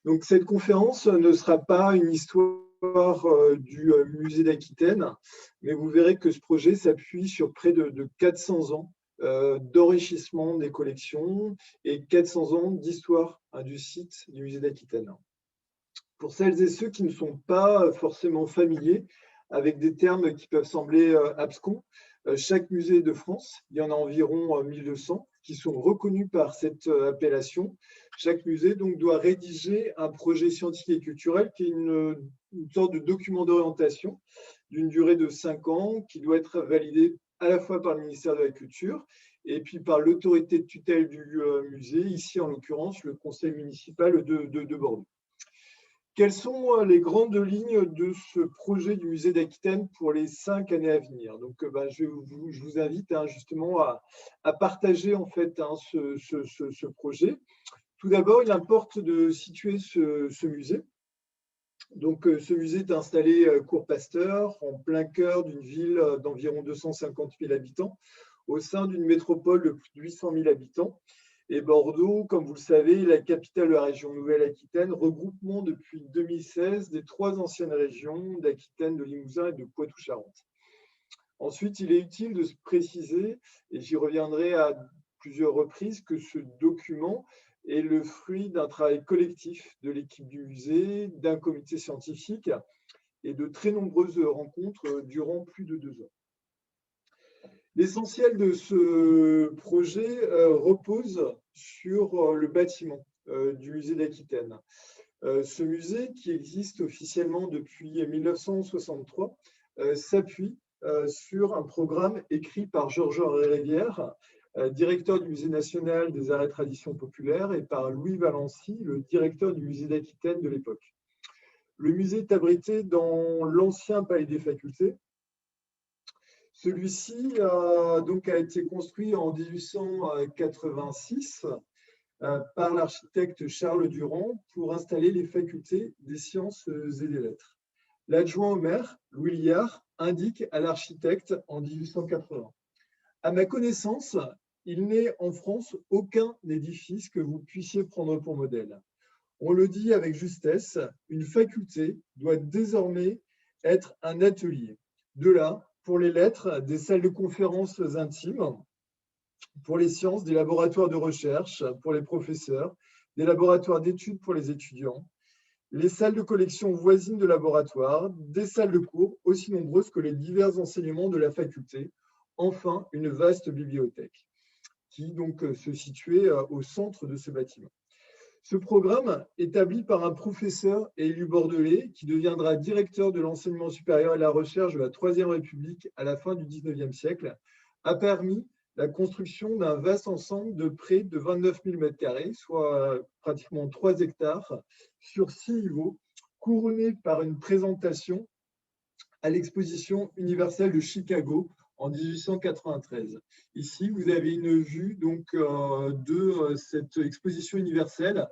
Donc, cette conférence ne sera pas une histoire du musée d'Aquitaine, mais vous verrez que ce projet s'appuie sur près de 400 ans d'enrichissement des collections et 400 ans d'histoire du site du musée d'Aquitaine. Pour celles et ceux qui ne sont pas forcément familiers avec des termes qui peuvent sembler abscons, chaque musée de France, il y en a environ 1200 qui sont reconnus par cette appellation. Chaque musée donc doit rédiger un projet scientifique et culturel qui est une sorte de document d'orientation d'une durée de 5 ans qui doit être validé à la fois par le ministère de la Culture et puis par l'autorité de tutelle du musée, ici en l'occurrence le conseil municipal de Bordeaux. Quelles sont les grandes lignes de ce projet du musée d'Aquitaine pour les 5 années à venir? Donc, je vous invite justement à partager en fait ce projet. Tout d'abord, il importe de situer ce musée. Donc, ce musée est installé cours Pasteur, en plein cœur d'une ville d'environ 250 000 habitants, au sein d'une métropole de plus de 800 000 habitants. Et Bordeaux, comme vous le savez, est la capitale de la région Nouvelle-Aquitaine, regroupement depuis 2016 des 3 anciennes régions d'Aquitaine, de Limousin et de Poitou-Charentes. Ensuite, il est utile de se préciser, et j'y reviendrai à plusieurs reprises, que ce document est le fruit d'un travail collectif de l'équipe du musée, d'un comité scientifique et de très nombreuses rencontres durant plus de 2 ans. L'essentiel de ce projet repose sur le bâtiment du musée d'Aquitaine. Ce musée, qui existe officiellement depuis 1963, s'appuie sur un programme écrit par Georges-Henri Rivière, directeur du Musée national des arts et traditions populaires, et par Louis Valency, le directeur du musée d'Aquitaine de l'époque. Le musée est abrité dans l'ancien palais des facultés. Celui-ci a été construit en 1886 par l'architecte Charles Durand pour installer les facultés des sciences et des lettres. L'adjoint au maire, Louis Liard, indique à l'architecte en 1880 : à ma connaissance, il n'est en France aucun édifice que vous puissiez prendre pour modèle. On le dit avec justesse, une faculté doit désormais être un atelier. De là, pour les lettres, des salles de conférences intimes, pour les sciences, des laboratoires de recherche pour les professeurs, des laboratoires d'études pour les étudiants, les salles de collection voisines de laboratoire, des salles de cours aussi nombreuses que les divers enseignements de la faculté, enfin une vaste bibliothèque qui donc se situait au centre de ce bâtiment. Ce programme, établi par un professeur et élu bordelais qui deviendra directeur de l'enseignement supérieur et de la recherche de la Troisième République à la fin du XIXe siècle, a permis la construction d'un vaste ensemble de près de 29 000 m², soit pratiquement 3 hectares, sur 6 niveaux, couronné par une présentation à l'exposition universelle de Chicago en 1893. Ici, vous avez une vue de cette exposition universelle.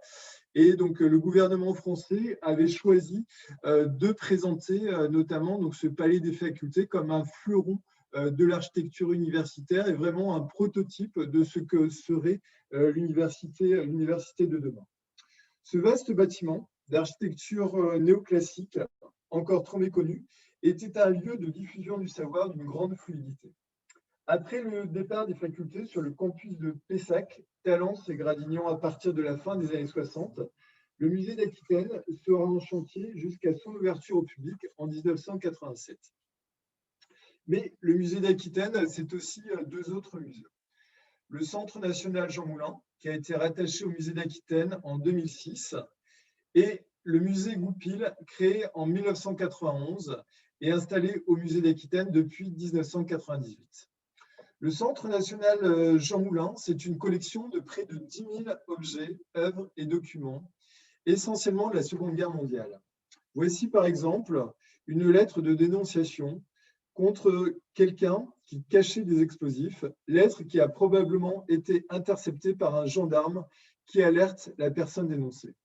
Et donc, le gouvernement français avait choisi de présenter notamment ce palais des facultés comme un fleuron de l'architecture universitaire et vraiment un prototype de ce que serait l'université de demain. Ce vaste bâtiment d'architecture néoclassique, encore trop méconnu, était un lieu de diffusion du savoir d'une grande fluidité. Après le départ des facultés sur le campus de Pessac, Talence et Gradignan à partir de la fin des années 60, le musée d'Aquitaine sera en chantier jusqu'à son ouverture au public en 1987. Mais le musée d'Aquitaine, c'est aussi 2 autres musées. Le Centre national Jean Moulin, qui a été rattaché au musée d'Aquitaine en 2006, et le musée Goupil, créé en 1991 et installé au musée d'Aquitaine depuis 1998. Le Centre national Jean Moulin, c'est une collection de près de 10 000 objets, œuvres et documents, essentiellement de la Seconde Guerre mondiale. Voici par exemple une lettre de dénonciation contre quelqu'un qui cachait des explosifs, lettre qui a probablement été interceptée par un gendarme qui alerte la personne dénoncée.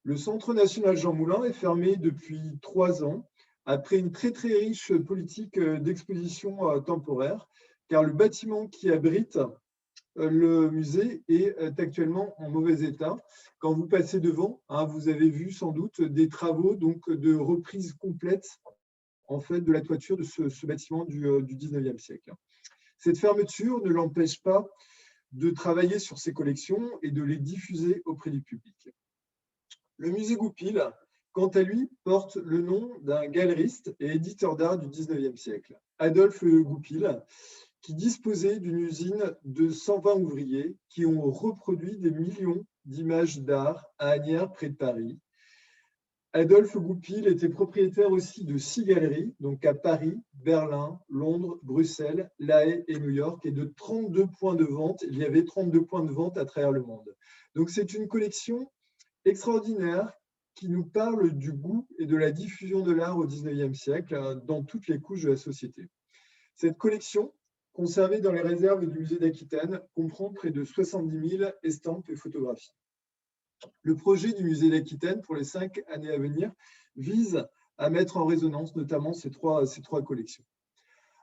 Le Centre national Jean Moulin est fermé depuis 3 ans, après une très riche politique d'exposition temporaire, car le bâtiment qui abrite le musée est actuellement en mauvais état. Quand vous passez devant, vous avez vu sans doute des travaux donc, de reprise complète en fait, de la toiture de ce bâtiment du 19e siècle. Cette fermeture ne l'empêche pas de travailler sur ses collections et de les diffuser auprès du public. Le musée Goupil, quant à lui, porte le nom d'un galeriste et éditeur d'art du 19e siècle, Adolphe Goupil, qui disposait d'une usine de 120 ouvriers qui ont reproduit des millions d'images d'art à Asnières, près de Paris. Adolphe Goupil était propriétaire aussi de 6 galeries, donc à Paris, Berlin, Londres, Bruxelles, La Haye et New York, et de 32 points de vente. Il y avait 32 points de vente à travers le monde. Donc c'est une collection extraordinaire qui nous parle du goût et de la diffusion de l'art au 19e siècle dans toutes les couches de la société. Cette collection, conservée dans les réserves du musée d'Aquitaine, comprend près de 70 000 estampes et photographies. Le projet du musée d'Aquitaine pour les 5 années à venir vise à mettre en résonance notamment ces trois collections.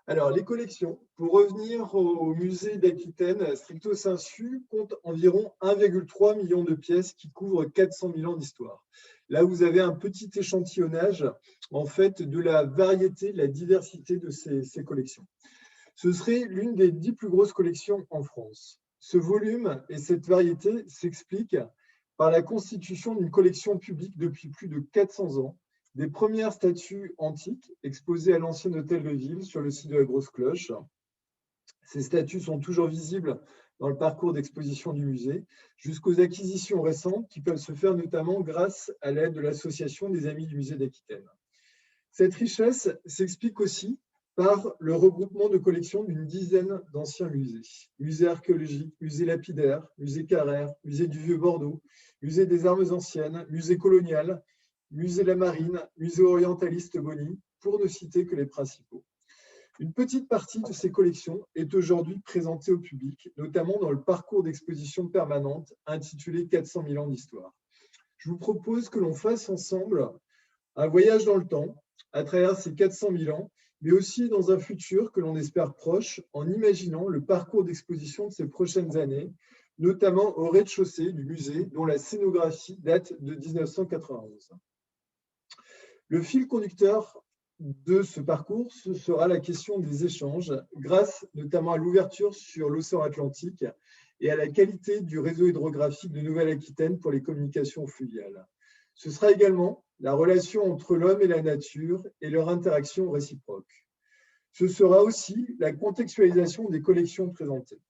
Alors, les collections, pour revenir au musée d'Aquitaine, stricto sensu, compte environ 1,3 million de pièces qui couvrent 400 000 ans d'histoire. Là, vous avez un petit échantillonnage en fait, de la variété, de la diversité de ces collections. Ce serait l'une des 10 plus grosses collections en France. Ce volume et cette variété s'expliquent par la constitution d'une collection publique depuis plus de 400 ans, des premières statues antiques exposées à l'ancien hôtel de ville sur le site de la Grosse Cloche. Ces statues sont toujours visibles dans le parcours d'exposition du musée, jusqu'aux acquisitions récentes qui peuvent se faire notamment grâce à l'aide de l'Association des Amis du musée d'Aquitaine. Cette richesse s'explique aussi par le regroupement de collections d'une dizaine d'anciens musées. Musée archéologique, musée lapidaire, musée Carrère, musée du Vieux-Bordeaux, musée des armes anciennes, musée colonial, musée La Marine, musée orientaliste Bonny, pour ne citer que les principaux. Une petite partie de ces collections est aujourd'hui présentée au public, notamment dans le parcours d'exposition permanente intitulé 400 000 ans d'histoire. Je vous propose que l'on fasse ensemble un voyage dans le temps, à travers ces 400 000 ans, mais aussi dans un futur que l'on espère proche, en imaginant le parcours d'exposition de ces prochaines années, notamment au rez-de-chaussée du musée, dont la scénographie date de 1991. Le fil conducteur de ce parcours, ce sera la question des échanges, grâce notamment à l'ouverture sur l'océan Atlantique et à la qualité du réseau hydrographique de Nouvelle-Aquitaine pour les communications fluviales. Ce sera également la relation entre l'homme et la nature et leur interaction réciproque. Ce sera aussi la contextualisation des collections présentées.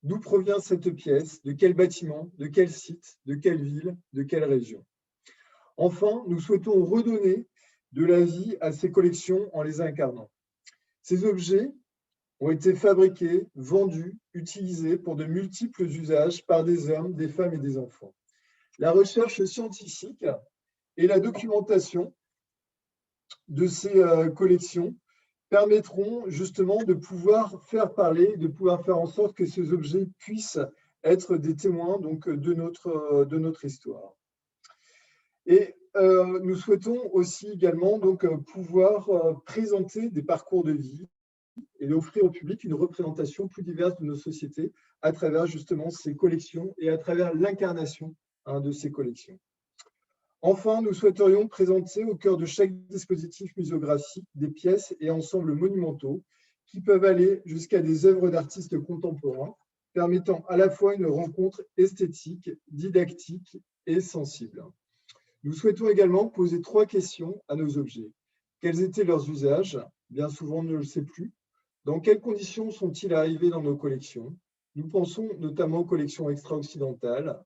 D'où provient cette pièce? De quel bâtiment? De quel site? De quelle ville? De quelle région? Enfin, nous souhaitons redonner de la vie à ces collections en les incarnant. Ces objets ont été fabriqués, vendus, utilisés pour de multiples usages par des hommes, des femmes et des enfants. La recherche scientifique et la documentation de ces collections permettront justement de pouvoir faire parler, de pouvoir faire en sorte que ces objets puissent être des témoins donc, de notre histoire. Et nous souhaitons aussi également donc, pouvoir présenter des parcours de vie et offrir au public une représentation plus diverse de nos sociétés à travers justement ces collections et à travers l'incarnation de ces collections. Enfin, nous souhaiterions présenter au cœur de chaque dispositif muséographique des pièces et ensembles monumentaux qui peuvent aller jusqu'à des œuvres d'artistes contemporains, permettant à la fois une rencontre esthétique, didactique et sensible. Nous souhaitons également poser 3 questions à nos objets. Quels étaient leurs usages? Bien souvent, on ne le sait plus. Dans quelles conditions sont-ils arrivés dans nos collections? Nous pensons notamment aux collections extra-occidentales.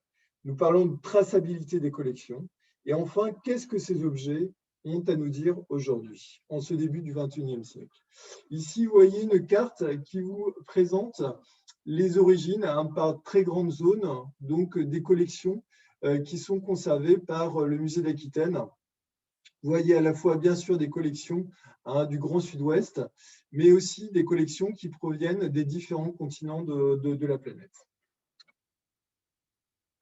Nous parlons de traçabilité des collections. Et enfin, qu'est-ce que ces objets ont à nous dire aujourd'hui, en ce début du XXIe siècle? Ici, vous voyez une carte qui vous présente les origines par très grandes zones, donc des collections qui sont conservées par le musée d'Aquitaine. Vous voyez à la fois, bien sûr, des collections du Grand Sud-Ouest, mais aussi des collections qui proviennent des différents continents de la planète.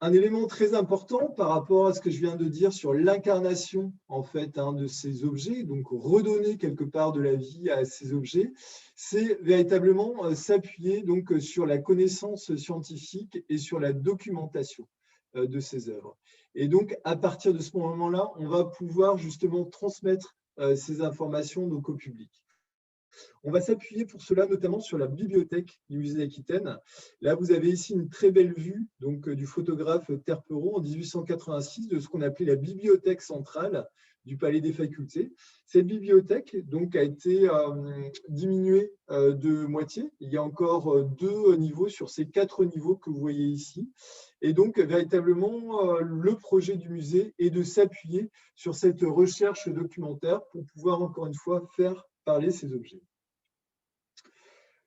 Un élément très important par rapport à ce que je viens de dire sur l'incarnation en fait de ces objets, donc redonner quelque part de la vie à ces objets, c'est véritablement s'appuyer donc sur la connaissance scientifique et sur la documentation de ces œuvres. Et donc à partir de ce moment-là, on va pouvoir justement transmettre ces informations donc au public. On va s'appuyer pour cela notamment sur la bibliothèque du musée d'Aquitaine. Là, vous avez ici une très belle vue donc, du photographe Terperon en 1886 de ce qu'on appelait la bibliothèque centrale du Palais des Facultés. Cette bibliothèque donc, a été diminuée de moitié. Il y a encore 2 niveaux sur ces 4 niveaux que vous voyez ici. Et donc, véritablement, le projet du musée est de s'appuyer sur cette recherche documentaire pour pouvoir, encore une fois, faire parler ces objets.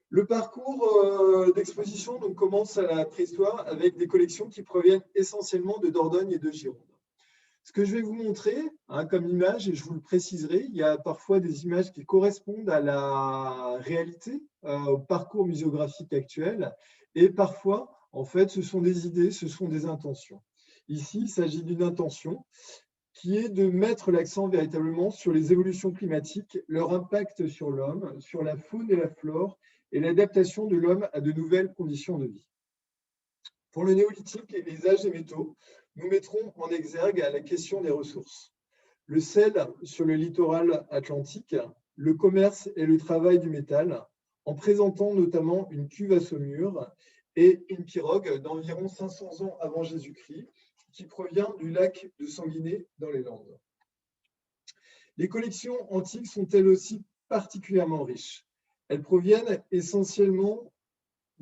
Le parcours d'exposition commence à la préhistoire avec des collections qui proviennent essentiellement de Dordogne et de Gironde. Ce que je vais vous montrer comme image, et je vous le préciserai, il y a parfois des images qui correspondent à la réalité, au parcours muséographique actuel, et parfois, en fait, ce sont des idées, ce sont des intentions. Ici, il s'agit d'une intention qui est de mettre l'accent véritablement sur les évolutions climatiques, leur impact sur l'homme, sur la faune et la flore, et l'adaptation de l'homme à de nouvelles conditions de vie. Pour le néolithique et les âges des métaux, nous mettrons en exergue la question des ressources. Le sel sur le littoral atlantique, le commerce et le travail du métal, en présentant notamment une cuve à saumure et une pirogue d'environ 500 ans avant Jésus-Christ, qui provient du lac de Sanguinet dans les Landes. Les collections antiques sont elles aussi particulièrement riches. Elles proviennent essentiellement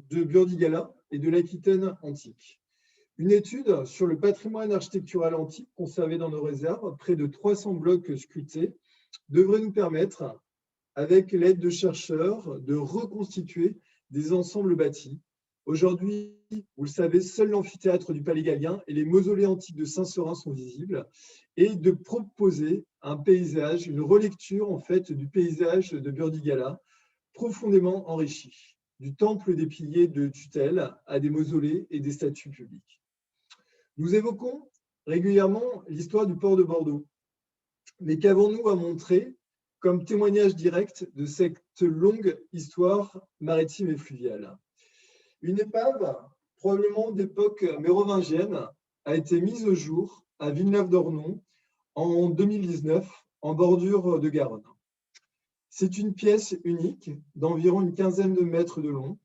de Burdigala et de l'Aquitaine antique. Une étude sur le patrimoine architectural antique conservé dans nos réserves, près de 300 blocs sculptés, devrait nous permettre, avec l'aide de chercheurs, de reconstituer des ensembles bâtis. Aujourd'hui, vous le savez, seul l'amphithéâtre du Palais Gallien et les mausolées antiques de Saint-Seurin sont visibles, et de proposer un paysage, une relecture en fait du paysage de Burdigala, profondément enrichi, du temple des piliers de tutelle à des mausolées et des statues publiques. Nous évoquons régulièrement l'histoire du port de Bordeaux, mais qu'avons-nous à montrer comme témoignage direct de cette longue histoire maritime et fluviale? Une épave, probablement d'époque mérovingienne, a été mise au jour à Villeneuve-d'Ornon en 2019, en bordure de Garonne. C'est une pièce unique d'environ une quinzaine de mètres de long,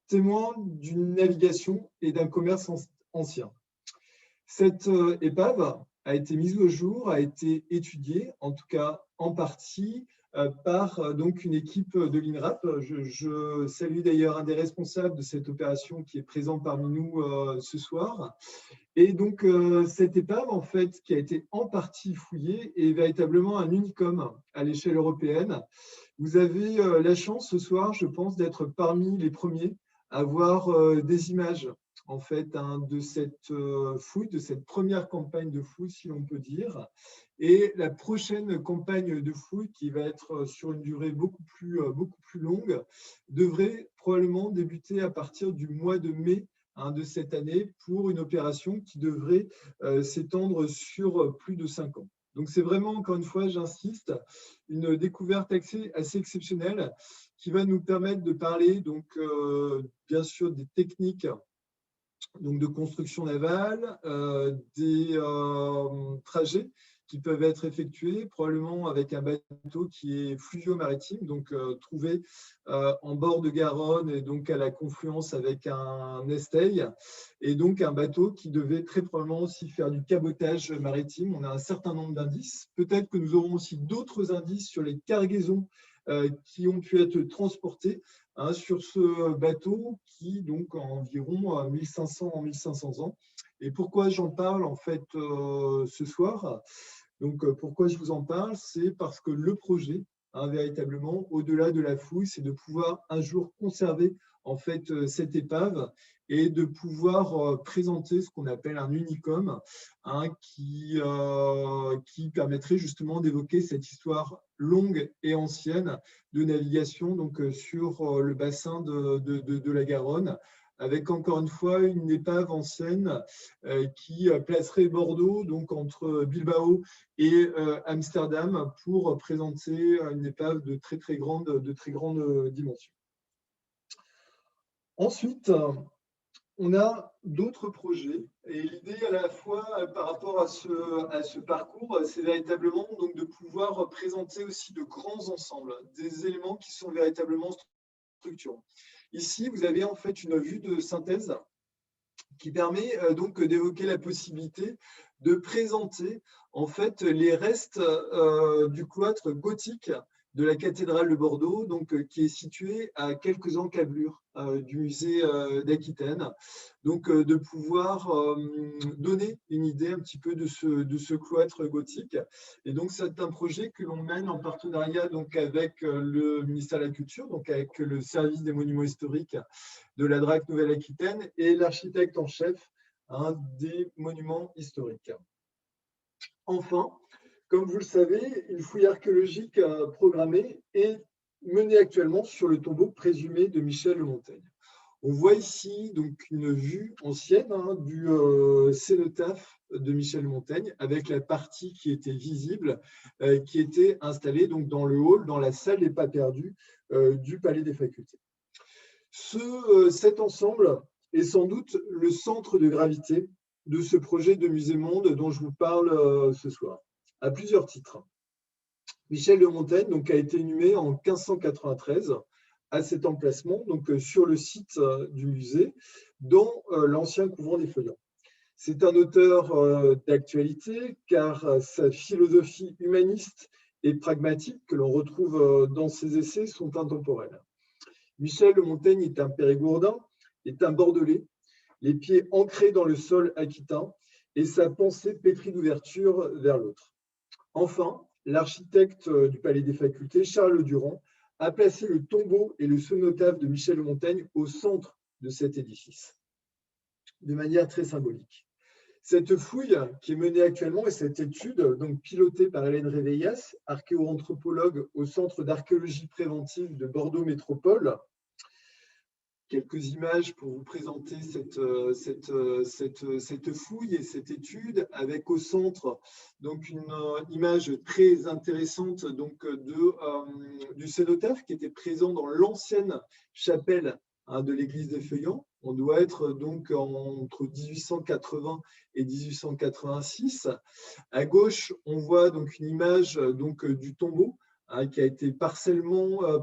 témoin d'une navigation et d'un commerce ancien. Cette épave a été mise au jour, a été étudiée, en tout cas en partie, par donc une équipe de l'INRAP. Je salue d'ailleurs un des responsables de cette opération qui est présent parmi nous ce soir. Et donc cette épave, en fait, qui a été en partie fouillée, est véritablement un unicum à l'échelle européenne. Vous avez la chance ce soir, je pense, d'être parmi les premiers à voir des images en fait de cette fouille, de cette première campagne de fouille, si l'on peut dire. Et la prochaine campagne de fouille, qui va être sur une durée beaucoup plus longue, devrait probablement débuter à partir du mois de mai de cette année pour une opération qui devrait s'étendre sur plus de 5 ans. Donc c'est vraiment, encore une fois, j'insiste, une découverte assez exceptionnelle qui va nous permettre de parler, donc, bien sûr, des techniques donc, de construction navale, des trajets qui peuvent être effectués, probablement avec un bateau qui est fluvio-maritime, donc trouvé en bord de Garonne et donc à la confluence avec un esteil, et donc un bateau qui devait très probablement aussi faire du cabotage maritime. On a un certain nombre d'indices. Peut-être que nous aurons aussi d'autres indices sur les cargaisons qui ont pu être transportées sur ce bateau qui donc a environ 1500 ans. Et pourquoi j'en parle en fait ce soir? Donc pourquoi je vous en parle? C'est parce que le projet, véritablement, au-delà de la fouille, c'est de pouvoir un jour conserver en fait cette épave et de pouvoir présenter ce qu'on appelle un unicum qui permettrait justement d'évoquer cette histoire longue et ancienne de navigation donc, sur le bassin de la Garonne avec encore une fois une épave en scène qui placerait Bordeaux donc entre Bilbao et Amsterdam pour présenter une épave de très grande dimension. Ensuite, on a d'autres projets et l'idée à la fois par rapport à ce parcours, c'est véritablement donc de pouvoir présenter aussi de grands ensembles, des éléments qui sont véritablement structurants. Ici, vous avez en fait une vue de synthèse qui permet donc d'évoquer la possibilité de présenter en fait les restes du cloître gothique de la cathédrale de Bordeaux, donc, qui est située à quelques encablures du musée d'Aquitaine. Donc, de pouvoir donner une idée un petit peu de ce cloître gothique. Et donc, c'est un projet que l'on mène en partenariat donc, avec le ministère de la Culture, donc avec le service des monuments historiques de la DRAC Nouvelle-Aquitaine et l'architecte en chef des monuments historiques. Enfin, comme vous le savez, une fouille archéologique programmée est menée actuellement sur le tombeau présumé de Michel de Montaigne. On voit ici donc une vue ancienne du cénotaphe de Michel de Montaigne avec la partie qui était visible, qui était installée donc dans le hall, dans la salle des pas perdus du Palais des Facultés. Cet ensemble est sans doute le centre de gravité de ce projet de musée monde dont je vous parle ce soir, à plusieurs titres. Michel de Montaigne donc, a été inhumé en 1593 à cet emplacement, donc sur le site du musée, dans l'ancien couvent des Feuillants. C'est un auteur d'actualité car sa philosophie humaniste et pragmatique que l'on retrouve dans ses essais sont intemporels. Michel de Montaigne est un Périgourdin, est un Bordelais, les pieds ancrés dans le sol aquitain et sa pensée pétrie d'ouverture vers l'autre. Enfin, l'architecte du Palais des Facultés, Charles Durand, a placé le tombeau et le cénotaphe de Michel de Montaigne au centre de cet édifice, de manière très symbolique. Cette fouille qui est menée actuellement et cette étude, donc pilotée par Hélène Réveillas, archéo-anthropologue au Centre d'archéologie préventive de Bordeaux Métropole. Quelques images pour vous présenter cette fouille et cette étude, avec au centre donc une image très intéressante donc du cénotaphe qui était présent dans l'ancienne chapelle de l'église des Feuillants. On doit être donc entre 1880 et 1886. À gauche, on voit donc une image donc du tombeau qui a été partiellement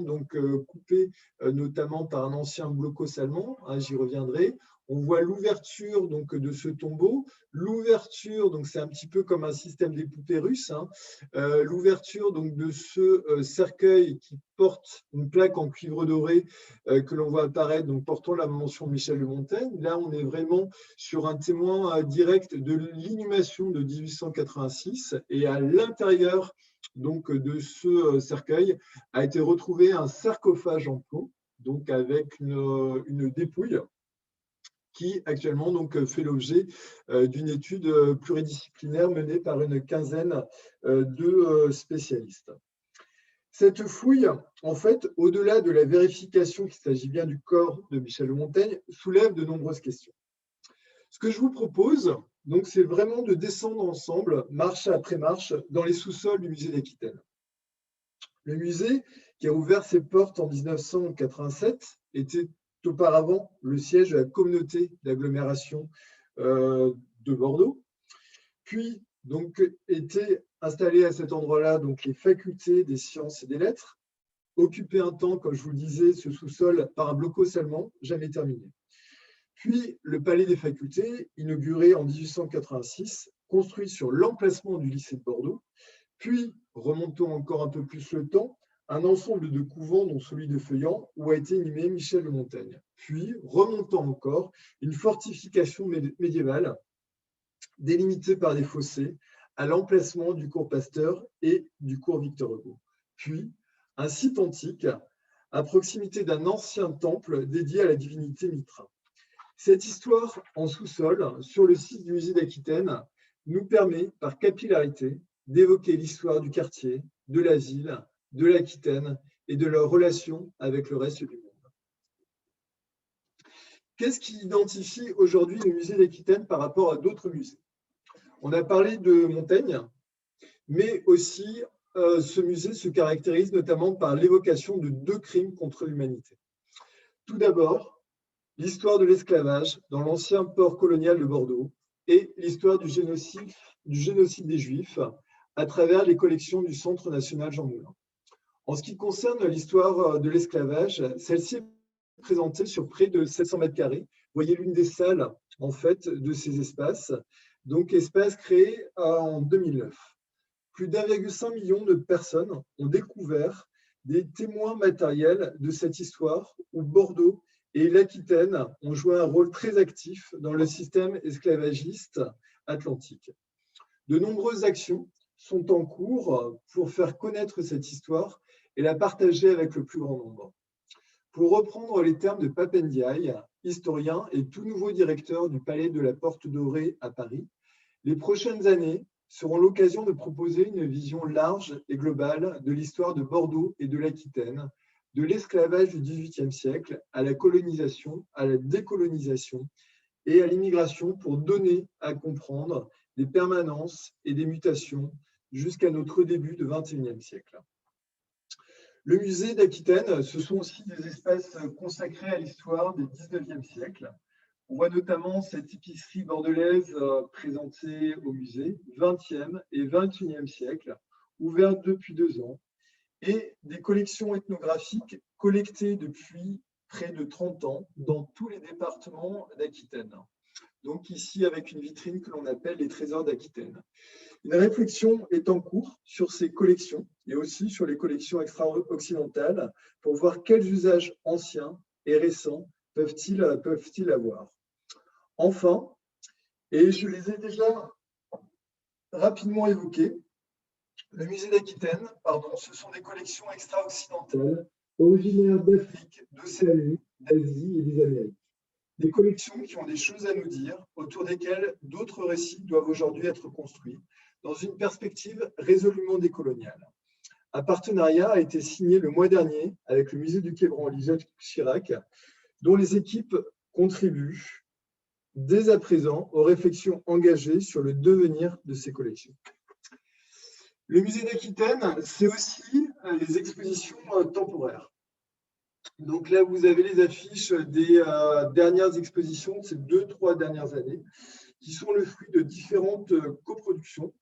donc, coupé, notamment par un ancien blocos allemand, j'y reviendrai. On voit l'ouverture donc de ce tombeau, l'ouverture, donc c'est un petit peu comme un système des poupées russes, l'ouverture donc de ce cercueil qui porte une plaque en cuivre doré que l'on voit apparaître, donc portant la mention Michel de Montaigne. Là, on est vraiment sur un témoin direct de l'inhumation de 1886 et à l'intérieur donc de ce cercueil a été retrouvé un sarcophage en plomb, donc avec une dépouille qui actuellement donc fait l'objet d'une étude pluridisciplinaire menée par une quinzaine de spécialistes. Cette fouille, en fait, au-delà de la vérification qu'il s'agit bien du corps de Michel de Montaigne, soulève de nombreuses questions. Ce que je vous propose, donc, c'est vraiment de descendre ensemble, marche après marche, dans les sous-sols du musée d'Aquitaine. Le musée, qui a ouvert ses portes en 1987, était auparavant le siège de la communauté d'agglomération de Bordeaux. Puis, donc, étaient installées à cet endroit-là donc les facultés des sciences et des lettres, occupé un temps, comme je vous le disais, ce sous-sol par un blocos allemand, jamais terminé. Puis, le Palais des Facultés, inauguré en 1886, construit sur l'emplacement du lycée de Bordeaux. Puis, remontons encore un peu plus le temps, un ensemble de couvents, dont celui de Feuillants, où a été inhumé Michel de Montaigne. Puis, remontant encore, une fortification médiévale, délimitée par des fossés, à l'emplacement du cours Pasteur et du cours Victor Hugo. Puis, un site antique, à proximité d'un ancien temple dédié à la divinité Mitra. Cette histoire en sous-sol, sur le site du musée d'Aquitaine, nous permet, par capillarité, d'évoquer l'histoire du quartier, de la ville, de l'Aquitaine et de leur relation avec le reste du monde. Qu'est-ce qui identifie aujourd'hui le musée d'Aquitaine par rapport à d'autres musées? On a parlé de Montaigne, mais aussi ce musée se caractérise notamment par l'évocation de 2 crimes contre l'humanité. Tout d'abord, l'histoire de l'esclavage dans l'ancien port colonial de Bordeaux et l'histoire du génocide des Juifs à travers les collections du Centre national Jean Moulin. En ce qui concerne l'histoire de l'esclavage, celle-ci est présentée sur près de 700 mètres carrés. Vous voyez l'une des salles en fait de ces espaces, donc espace créé en 2009. Plus d'1,5 million de personnes ont découvert des témoins matériels de cette histoire où Bordeaux et l'Aquitaine ont joué un rôle très actif dans le système esclavagiste atlantique. De nombreuses actions sont en cours pour faire connaître cette histoire et la partager avec le plus grand nombre. Pour reprendre les termes de Pape Ndiaye, historien et tout nouveau directeur du Palais de la Porte Dorée à Paris, les prochaines années seront l'occasion de proposer une vision large et globale de l'histoire de Bordeaux et de l'Aquitaine, de l'esclavage du XVIIIe siècle à la colonisation, à la décolonisation et à l'immigration pour donner à comprendre des permanences et des mutations jusqu'à notre début du XXIe siècle. Le musée d'Aquitaine, ce sont aussi des espaces consacrés à l'histoire du XIXe siècle. On voit notamment cette épicerie bordelaise présentée au musée, 20e et 21e siècle, ouverte depuis 2 ans, et des collections ethnographiques collectées depuis près de 30 ans dans tous les départements d'Aquitaine. Donc ici, avec une vitrine que l'on appelle les trésors d'Aquitaine. Une réflexion est en cours sur ces collections et aussi sur les collections extra-occidentales pour voir quels usages anciens et récents peuvent-ils avoir. Enfin, et je les ai déjà rapidement évoqués, le musée d'Aquitaine, ce sont des collections extra-occidentales originaires d'Afrique, d'Océanie, d'Asie et des Amériques. Des collections qui ont des choses à nous dire, autour desquelles d'autres récits doivent aujourd'hui être construits, dans une perspective résolument décoloniale. Un partenariat a été signé le mois dernier avec le musée du Quai Branly Jacques Chirac, dont les équipes contribuent dès à présent aux réflexions engagées sur le devenir de ces collections. Le musée d'Aquitaine, c'est aussi les expositions temporaires. Donc là, vous avez les affiches des dernières expositions de ces 2-3 dernières années, qui sont le fruit de différentes coproductions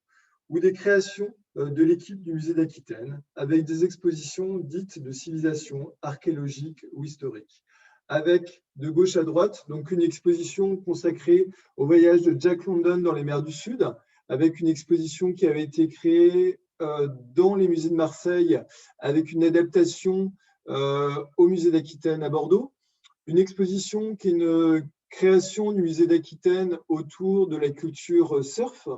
ou des créations de l'équipe du musée d'Aquitaine, avec des expositions dites de civilisation archéologique ou historique. Avec de gauche à droite, donc une exposition consacrée au voyage de Jack London dans les mers du Sud, avec une exposition qui avait été créée dans les musées de Marseille, avec une adaptation au musée d'Aquitaine à Bordeaux, une exposition qui est une création du musée d'Aquitaine autour de la culture surf,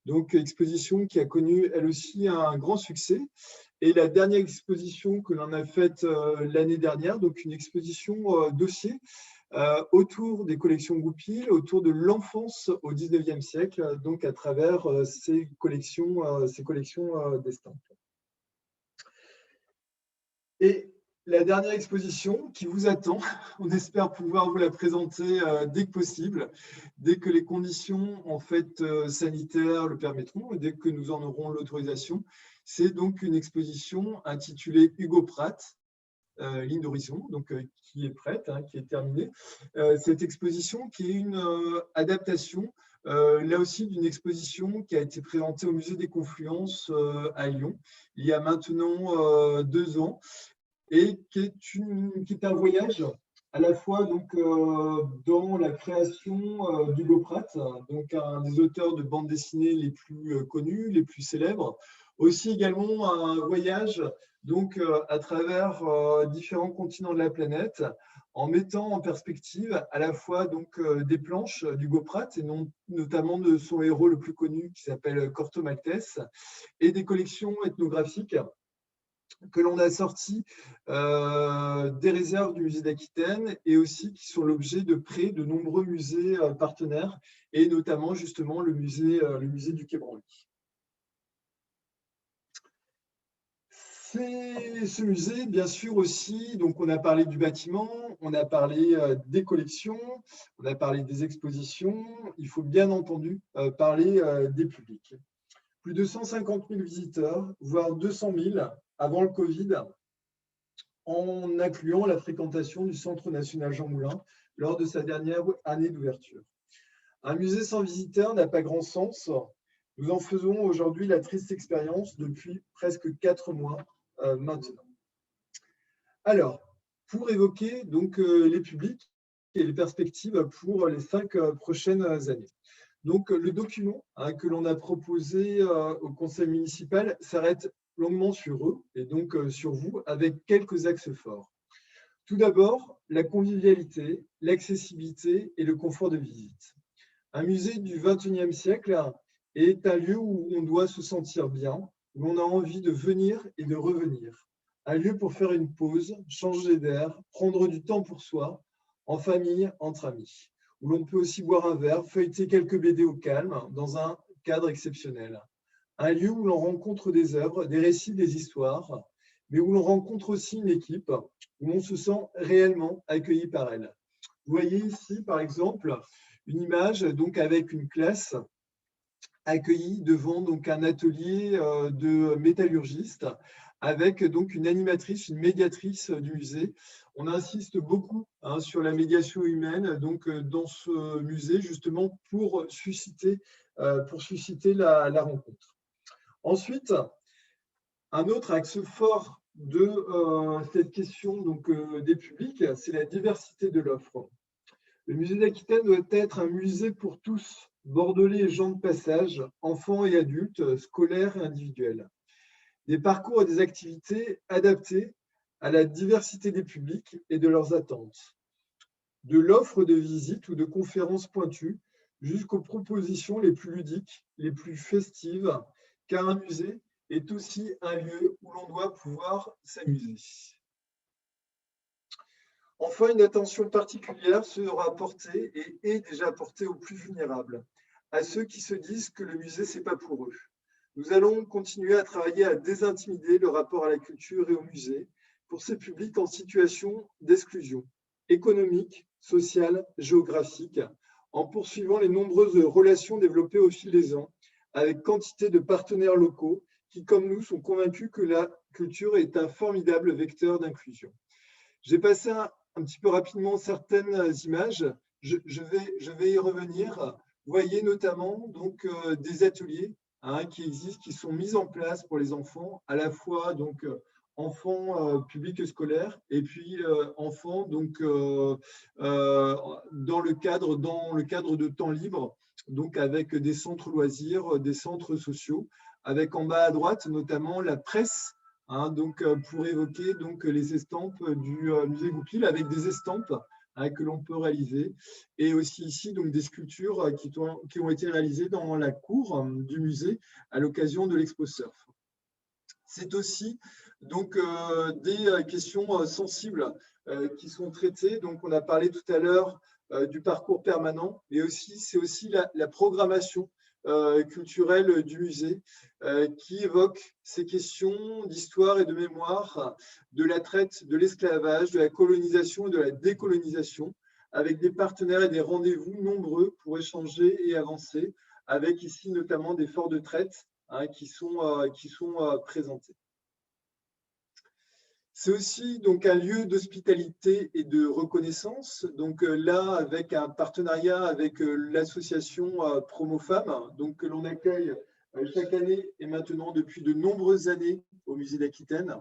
donc exposition qui a connu elle aussi un grand succès. Et la dernière exposition que l'on a faite l'année dernière, donc une exposition dossier autour des collections Goupil, autour de l'enfance au XIXe siècle, donc à travers ces collections d'estampes. Et la dernière exposition qui vous attend, on espère pouvoir vous la présenter dès que possible, dès que les conditions en fait, sanitaires le permettront et dès que nous en aurons l'autorisation. C'est donc une exposition intitulée Hugo Pratt, ligne d'horizon, donc qui est prête, qui est terminée. Cette exposition qui est une adaptation, là aussi, d'une exposition qui a été présentée au Musée des Confluences à Lyon, il y a maintenant 2 ans, et qui est un voyage à la fois donc, dans la création d'Hugo Pratt, donc un des auteurs de bande dessinée les plus connus, les plus célèbres, aussi également un voyage donc, à travers différents continents de la planète, en mettant en perspective à la fois donc, des planches d'Hugo Pratt, et notamment de son héros le plus connu qui s'appelle Corto Maltese, et des collections ethnographiques que l'on a sorties des réserves du musée d'Aquitaine et aussi qui sont l'objet de prêts de nombreux musées partenaires, et notamment justement le musée du Quai Branly. Ce musée, bien sûr aussi, donc on a parlé du bâtiment, on a parlé des collections, on a parlé des expositions, il faut bien entendu parler des publics. Plus de 150 000 visiteurs, voire 200 000 avant le Covid, en incluant la fréquentation du Centre national Jean Moulin lors de sa dernière année d'ouverture. Un musée sans visiteurs n'a pas grand sens. Nous en faisons aujourd'hui la triste expérience depuis presque 4 mois maintenant. Alors, pour évoquer donc les publics et les perspectives pour les 5 prochaines années. Donc, le document que l'on a proposé au conseil municipal s'arrête longuement sur eux et donc sur vous avec quelques axes forts. Tout d'abord, la convivialité, l'accessibilité et le confort de visite. Un musée du XXIe siècle est un lieu où on doit se sentir bien, où on a envie de venir et de revenir. Un lieu pour faire une pause, changer d'air, prendre du temps pour soi, en famille, entre amis, où l'on peut aussi boire un verre, feuilleter quelques BD au calme, dans un cadre exceptionnel. Un lieu où l'on rencontre des œuvres, des récits, des histoires, mais où l'on rencontre aussi une équipe, où l'on se sent réellement accueilli par elle. Vous voyez ici, par exemple, une image donc avec une classe accueillie devant donc un atelier de métallurgistes avec donc une animatrice, une médiatrice du musée. On insiste beaucoup sur la médiation humaine donc dans ce musée justement pour susciter la rencontre. Ensuite, un autre axe fort de cette question donc, des publics, c'est la diversité de l'offre. Le musée d'Aquitaine doit être un musée pour tous, bordelais et gens de passage, enfants et adultes, scolaires et individuels. Des parcours et des activités adaptés à la diversité des publics et de leurs attentes. De l'offre de visites ou de conférences pointues jusqu'aux propositions les plus ludiques, les plus festives, car un musée est aussi un lieu où l'on doit pouvoir s'amuser. Enfin, une attention particulière sera portée et est déjà portée aux plus vulnérables, à ceux qui se disent que le musée, ce n'est pas pour eux. Nous allons continuer à travailler à désintimider le rapport à la culture et au musée pour ces publics en situation d'exclusion économique, sociale, géographique, en poursuivant les nombreuses relations développées au fil des ans avec quantité de partenaires locaux qui, comme nous, sont convaincus que la culture est un formidable vecteur d'inclusion. J'ai passé un petit peu rapidement certaines images. Je vais y revenir. Vous voyez notamment donc, des ateliers qui existent, qui sont mis en place pour les enfants, à la fois donc, enfants publics et scolaires, et puis enfants donc, dans le cadre de temps libre, donc avec des centres loisirs, des centres sociaux, avec en bas à droite notamment la presse, donc, pour évoquer donc, les estampes du musée Goupil avec des estampes que l'on peut réaliser, et aussi ici donc, des sculptures qui ont été réalisées dans la cour du musée à l'occasion de l'Expo Surf. C'est aussi donc, des questions sensibles qui sont traitées. Donc, on a parlé tout à l'heure du parcours permanent, mais c'est aussi la programmation culturelle du musée qui évoque ces questions d'histoire et de mémoire, de la traite, de l'esclavage, de la colonisation et de la décolonisation, avec des partenaires et des rendez-vous nombreux pour échanger et avancer, avec ici notamment des forts de traite qui sont présentés. C'est aussi donc un lieu d'hospitalité et de reconnaissance. Donc là, avec un partenariat avec l'association Promo Femmes, donc que l'on accueille chaque année et maintenant depuis de nombreuses années au musée d'Aquitaine.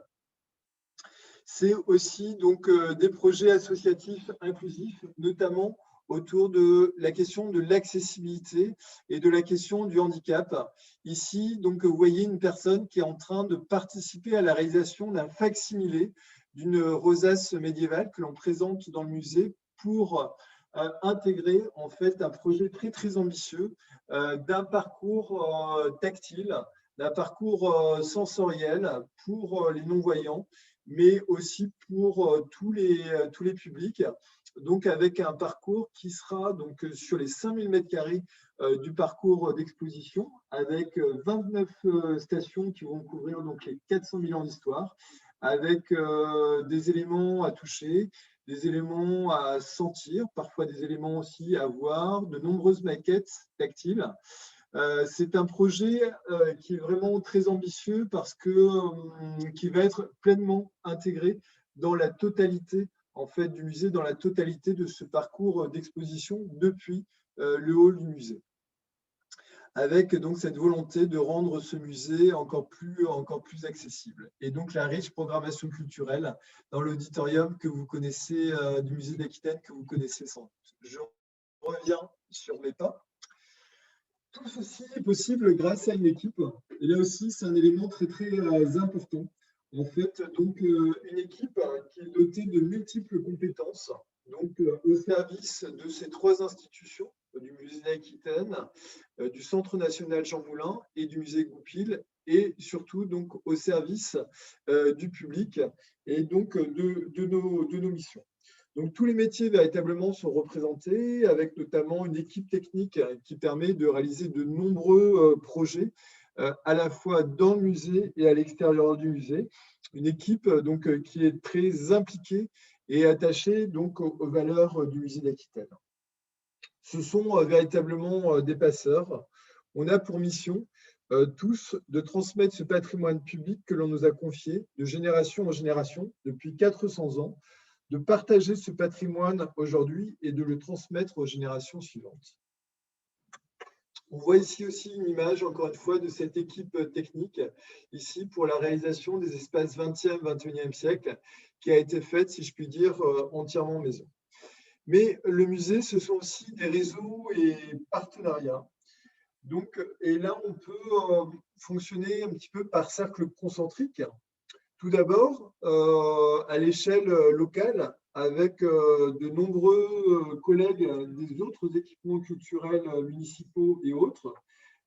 C'est aussi donc des projets associatifs inclusifs, notamment autour de la question de l'accessibilité et de la question du handicap. Ici, donc, vous voyez une personne qui est en train de participer à la réalisation d'un facsimilé d'une rosace médiévale que l'on présente dans le musée pour intégrer en fait un projet très très ambitieux d'un parcours tactile, d'un parcours sensoriel pour les non-voyants, mais aussi pour tous les publics, donc avec un parcours qui sera donc sur les 5000 m² du parcours d'exposition, avec 29 stations qui vont couvrir donc les 400 000 ans d'histoire, avec des éléments à toucher, des éléments à sentir, parfois des éléments aussi à voir, de nombreuses maquettes tactiles. C'est un projet qui est vraiment très ambitieux parce qui va être pleinement intégré dans la totalité en fait, du musée, dans la totalité de ce parcours d'exposition depuis le hall du musée, avec donc cette volonté de rendre ce musée encore plus accessible. Et donc la riche programmation culturelle dans l'auditorium que vous connaissez, du musée d'Aquitaine, que vous connaissez sans doute. Je reviens sur mes pas. Tout ceci est possible grâce à une équipe. Et là aussi, c'est un élément très, très important. En fait, donc, une équipe qui est dotée de multiples compétences, donc au service de ces trois institutions, du musée d'Aquitaine, du Centre national Jean Moulin et du musée Goupil, et surtout donc au service du public et donc de nos missions. Donc, tous les métiers véritablement sont représentés, avec notamment une équipe technique qui permet de réaliser de nombreux projets, à la fois dans le musée et à l'extérieur du musée. Une équipe donc, qui est très impliquée et attachée donc, aux valeurs du musée d'Aquitaine. Ce sont véritablement des passeurs. On a pour mission tous de transmettre ce patrimoine public que l'on nous a confié de génération en génération depuis 400 ans, de partager ce patrimoine aujourd'hui et de le transmettre aux générations suivantes. On voit ici aussi une image, encore une fois, de cette équipe technique, ici pour la réalisation des espaces 20e, 21e siècle, qui a été faite, si je puis dire, entièrement maison. Mais le musée, ce sont aussi des réseaux et partenariats. Donc, et là, on peut fonctionner un petit peu par cercle concentrique. Tout d'abord, à l'échelle locale, avec de nombreux collègues des autres équipements culturels municipaux et autres,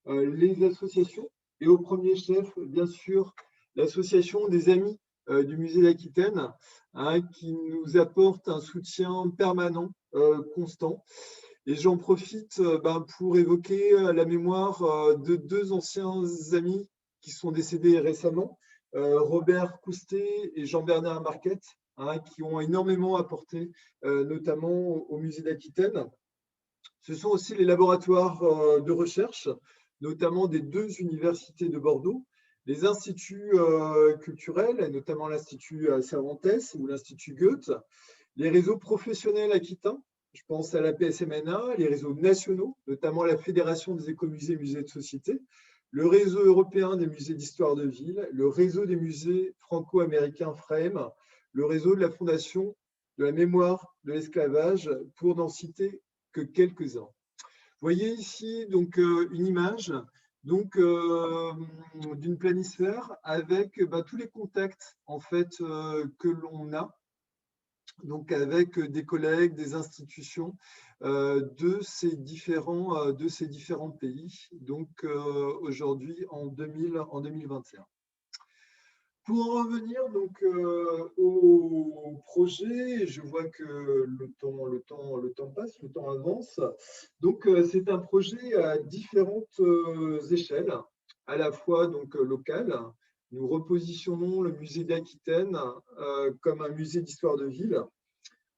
les associations, et au premier chef, bien sûr, l'association des Amis du musée d'Aquitaine, hein, qui nous apporte un soutien permanent, constant. Et j'en profite pour évoquer la mémoire de deux anciens amis qui sont décédés récemment, Robert Coustet et Jean-Bernard Marquette, hein, qui ont énormément apporté, notamment au musée d'Aquitaine. Ce sont aussi les laboratoires de recherche, notamment des deux universités de Bordeaux, les instituts culturels, et notamment l'Institut Cervantes ou l'Institut Goethe, les réseaux professionnels aquitains, je pense à la PSMNA, les réseaux nationaux, notamment la Fédération des écomusées et musées de société, le réseau européen des musées d'histoire de ville, le réseau des musées franco-américains FRAEM, le réseau de la Fondation de la mémoire de l'esclavage, pour n'en citer que quelques-uns. Vous voyez ici donc une image donc d'une planisphère avec tous les contacts en fait que l'on a, donc avec des collègues, des institutions de ces différents pays, donc aujourd'hui en 2021. Pour en revenir donc au projet, je vois que le temps passe, le temps avance. Donc c'est un projet à différentes échelles, à la fois donc locales. Nous repositionnons le musée d'Aquitaine comme un musée d'histoire de ville.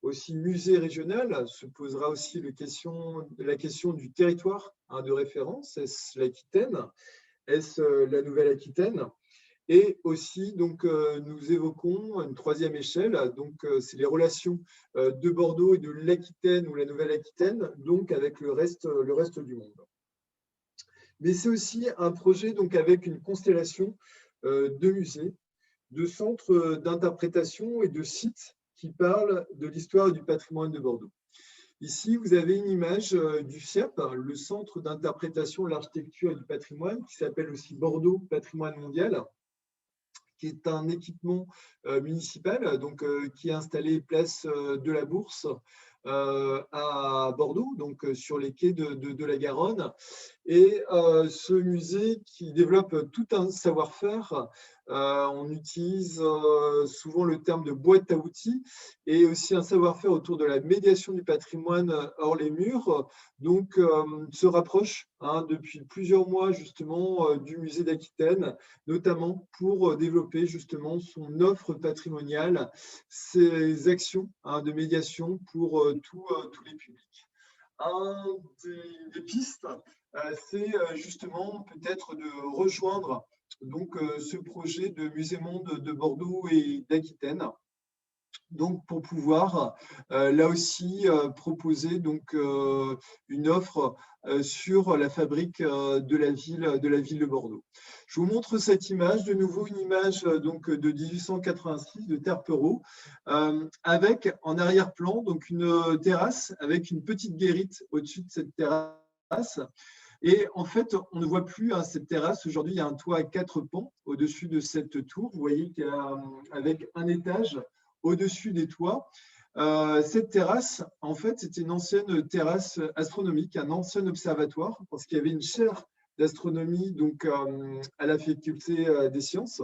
Aussi musée régional, se posera aussi la question du territoire de référence. Est-ce l'Aquitaine? Est-ce la Nouvelle-Aquitaine? Et aussi, donc, nous évoquons une troisième échelle, donc c'est les relations de Bordeaux et de l'Aquitaine ou la Nouvelle-Aquitaine, donc avec le reste du monde. Mais c'est aussi un projet donc avec une constellation de musées, de centres d'interprétation et de sites qui parlent de l'histoire et du patrimoine de Bordeaux. Ici, vous avez une image du CIAP, le Centre d'interprétation de l'architecture et du patrimoine, qui s'appelle aussi Bordeaux Patrimoine Mondial, qui est un équipement municipal donc, qui est installé place de la Bourse à Bordeaux, donc sur les quais de la Garonne. Et ce musée qui développe tout un savoir-faire, on utilise souvent le terme de boîte à outils, et aussi un savoir-faire autour de la médiation du patrimoine hors les murs. Donc, se rapproche depuis plusieurs mois justement du musée d'Aquitaine, notamment pour développer justement son offre patrimoniale, ses actions de médiation pour tous les publics. Un des pistes, c'est justement peut-être de rejoindre donc ce projet de Musée Monde de Bordeaux et d'Aquitaine, donc pour pouvoir là aussi proposer donc une offre sur la fabrique de la ville de Bordeaux. Je vous montre cette image, de nouveau une image donc de 1886 de Terpereau, avec en arrière-plan donc une terrasse avec une petite guérite au-dessus de cette terrasse. Et en fait, on ne voit plus cette terrasse. Aujourd'hui, il y a un toit à 4 pans au-dessus de cette tour. Vous voyez qu'il y a avec un étage au-dessus des toits. Cette terrasse, en fait, c'était une ancienne terrasse astronomique, un ancien observatoire, parce qu'il y avait une chaire d'astronomie donc à la faculté des sciences.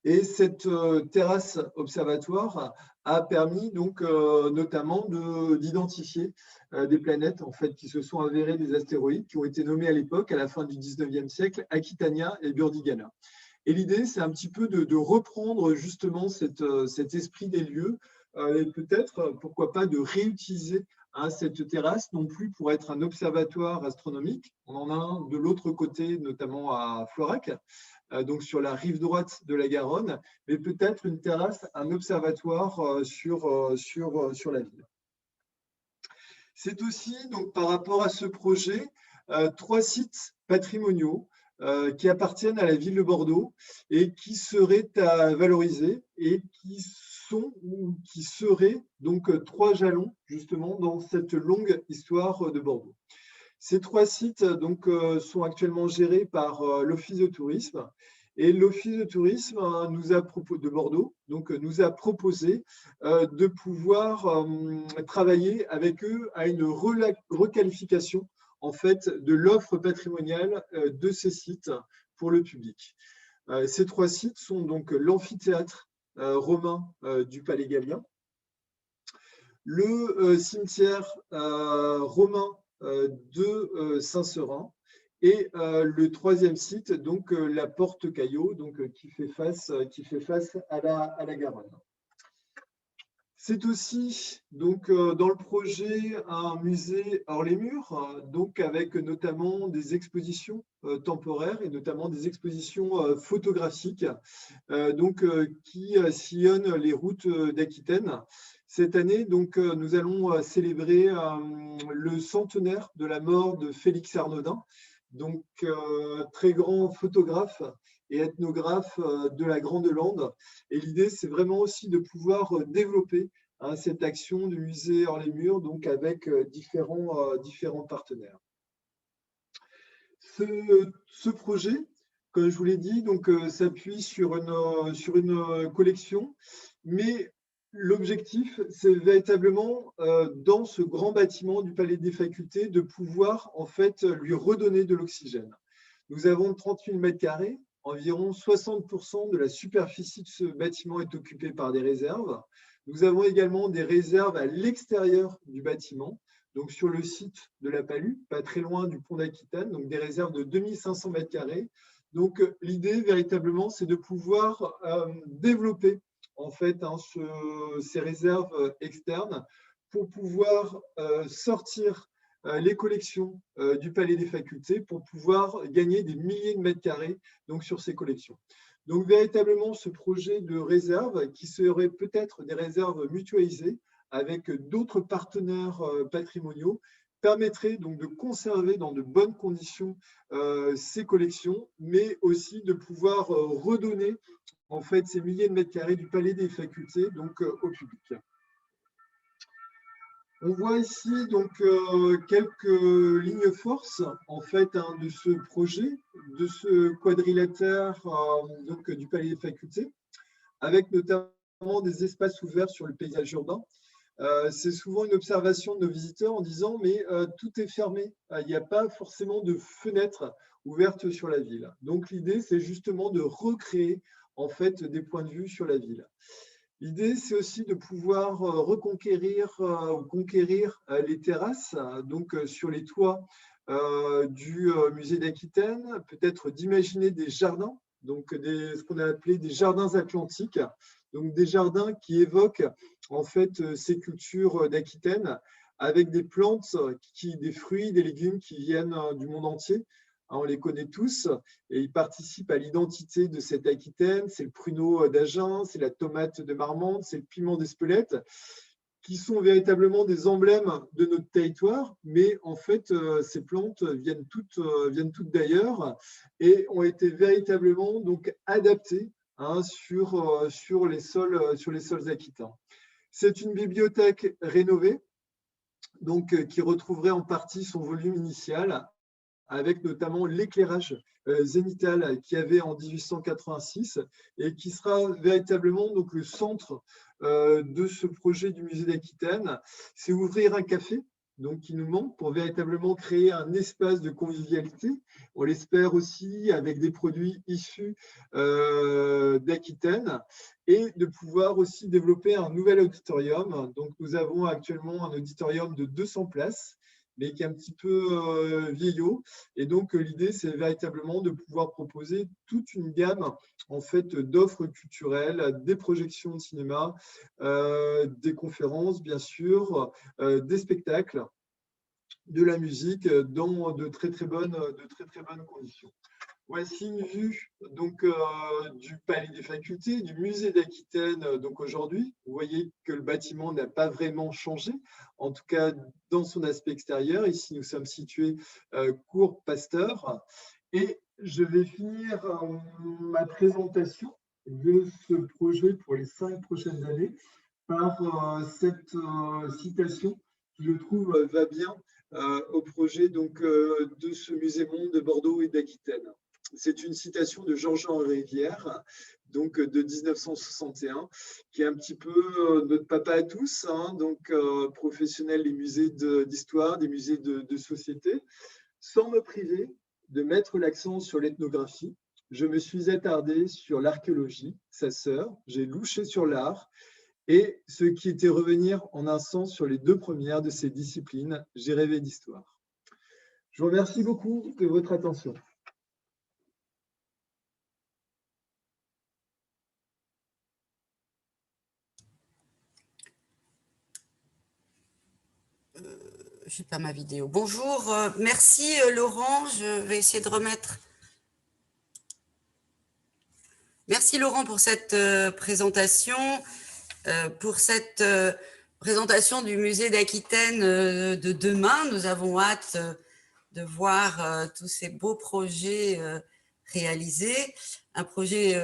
Et cette terrasse observatoire a permis donc notamment d'identifier des planètes en fait qui se sont avérées des astéroïdes qui ont été nommés à l'époque, à la fin du 19e siècle, Aquitania et Burdigana. Et l'idée, c'est un petit peu de reprendre justement cet esprit des lieux et peut-être, pourquoi pas, de réutiliser cette terrasse, non plus pour être un observatoire astronomique. On en a un de l'autre côté, notamment à Florac, donc sur la rive droite de la Garonne, mais peut-être une terrasse, un observatoire sur la ville. C'est aussi, donc, par rapport à ce projet, 3 sites patrimoniaux qui appartiennent à la ville de Bordeaux et qui seraient à valoriser et qui sont ou qui seraient donc 3 jalons justement dans cette longue histoire de Bordeaux. Ces 3 sites donc, sont actuellement gérés par l'Office de tourisme. Et l'Office de tourisme de Bordeaux nous a proposé de pouvoir travailler avec eux à une requalification en fait, de l'offre patrimoniale de ces sites pour le public. Ces 3 sites sont donc l'amphithéâtre romain du Palais Gallien, le cimetière romain de Saint-Seurin et le 3e site, donc la Porte Caillot, donc, qui fait face à la Garonne. C'est aussi donc dans le projet un musée hors les murs, donc avec notamment des expositions temporaires et notamment des expositions photographiques donc, qui sillonnent les routes d'Aquitaine. Cette année, donc, nous allons célébrer le centenaire de la mort de Félix Arnaudin, donc très grand photographe et ethnographe de la Grande Lande. Et l'idée, c'est vraiment aussi de pouvoir développer cette action du musée hors les murs, donc avec différents partenaires. Ce projet, comme je vous l'ai dit, donc s'appuie sur une collection, mais l'objectif, c'est véritablement dans ce grand bâtiment du Palais des Facultés de pouvoir en fait lui redonner de l'oxygène. Nous avons 38 mètres carrés, environ 60% de la superficie de ce bâtiment est occupée par des réserves. Nous avons également des réserves à l'extérieur du bâtiment, donc sur le site de la Palue, pas très loin du pont d'Aquitaine, donc des réserves de 2500 mètres carrés. Donc l'idée véritablement, c'est de pouvoir développer en fait ces réserves externes pour pouvoir sortir les collections du Palais des Facultés pour pouvoir gagner des milliers de mètres carrés donc, sur ces collections. Donc véritablement ce projet de réserve qui serait peut-être des réserves mutualisées avec d'autres partenaires patrimoniaux permettrait donc de conserver dans de bonnes conditions ces collections, mais aussi de pouvoir redonner en fait ces milliers de mètres carrés du Palais des Facultés donc au public. On voit ici donc quelques lignes forces en fait de ce projet, de ce quadrilatère donc du Palais des Facultés, avec notamment des espaces ouverts sur le paysage urbain, C'est souvent une observation de nos visiteurs en disant mais tout est fermé, il n'y a pas forcément de fenêtre ouverte sur la ville. Donc l'idée, c'est justement de recréer en fait des points de vue sur la ville. L'idée, c'est aussi de pouvoir reconquérir ou conquérir les terrasses, donc sur les toits du musée d'Aquitaine, peut-être d'imaginer des jardins, donc ce qu'on a appelé des jardins atlantiques, donc des jardins qui évoquent en fait ces cultures d'Aquitaine avec des plantes, des fruits, des légumes qui viennent du monde entier. On les connaît tous et ils participent à l'identité de cette Aquitaine. C'est le pruneau d'Agen, c'est la tomate de Marmande, c'est le piment d'Espelette, qui sont véritablement des emblèmes de notre territoire, mais en fait, ces plantes viennent toutes d'ailleurs et ont été véritablement donc adaptées sur les sols aquitains. C'est une bibliothèque rénovée, donc qui retrouverait en partie son volume initial, avec notamment l'éclairage zénithal qu'il y avait en 1886 et qui sera véritablement donc, le centre de ce projet du musée d'Aquitaine. C'est ouvrir un café, donc qui nous manque pour véritablement créer un espace de convivialité. On l'espère aussi avec des produits issus d'Aquitaine et de pouvoir aussi développer un nouvel auditorium. Donc nous avons actuellement un auditorium de 200 places mais qui est un petit peu vieillot. Et donc, l'idée, c'est véritablement de pouvoir proposer toute une gamme en fait, d'offres culturelles, des projections de cinéma, des conférences, bien sûr, des spectacles, de la musique dans de très, très bonnes conditions. Voici une vue donc, du Palais des Facultés, du musée d'Aquitaine donc aujourd'hui. Vous voyez que le bâtiment n'a pas vraiment changé, en tout cas dans son aspect extérieur. Ici, nous sommes situés cours Pasteur. Et je vais finir ma présentation de ce projet pour les 5 prochaines années par cette citation qui, je trouve, va bien au projet donc, de ce musée monde de Bordeaux et d'Aquitaine. C'est une citation de Georges-Henri Rivière, donc de 1961, qui est un petit peu notre papa à tous, donc professionnel des musées d'histoire, des musées de société. Sans me priver de mettre l'accent sur l'ethnographie, je me suis attardé sur l'archéologie, sa sœur, j'ai louché sur l'art, et ce qui était revenir en un sens sur les 2 premières de ces disciplines, j'ai rêvé d'histoire. Je vous remercie beaucoup de votre attention. Je n'ai pas ma vidéo. Bonjour, merci Laurent. Je vais essayer de remettre. Merci Laurent pour cette présentation, présentation du musée d'Aquitaine de demain. Nous avons hâte de voir tous ces beaux projets réalisés. Un projet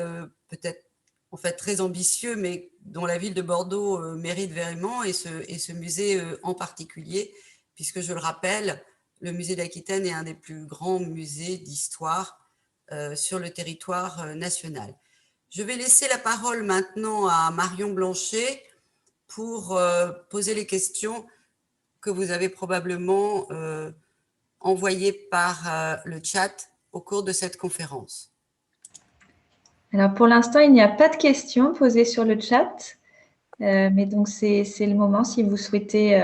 peut-être en fait très ambitieux, mais dont la ville de Bordeaux mérite vraiment, et ce musée en particulier, puisque je le rappelle, le musée d'Aquitaine est un des plus grands musées d'histoire sur le territoire national. Je vais laisser la parole maintenant à Marion Blanchet pour poser les questions que vous avez probablement envoyées par le chat au cours de cette conférence. Alors, pour l'instant, il n'y a pas de questions posées sur le chat, mais donc c'est le moment si vous souhaitez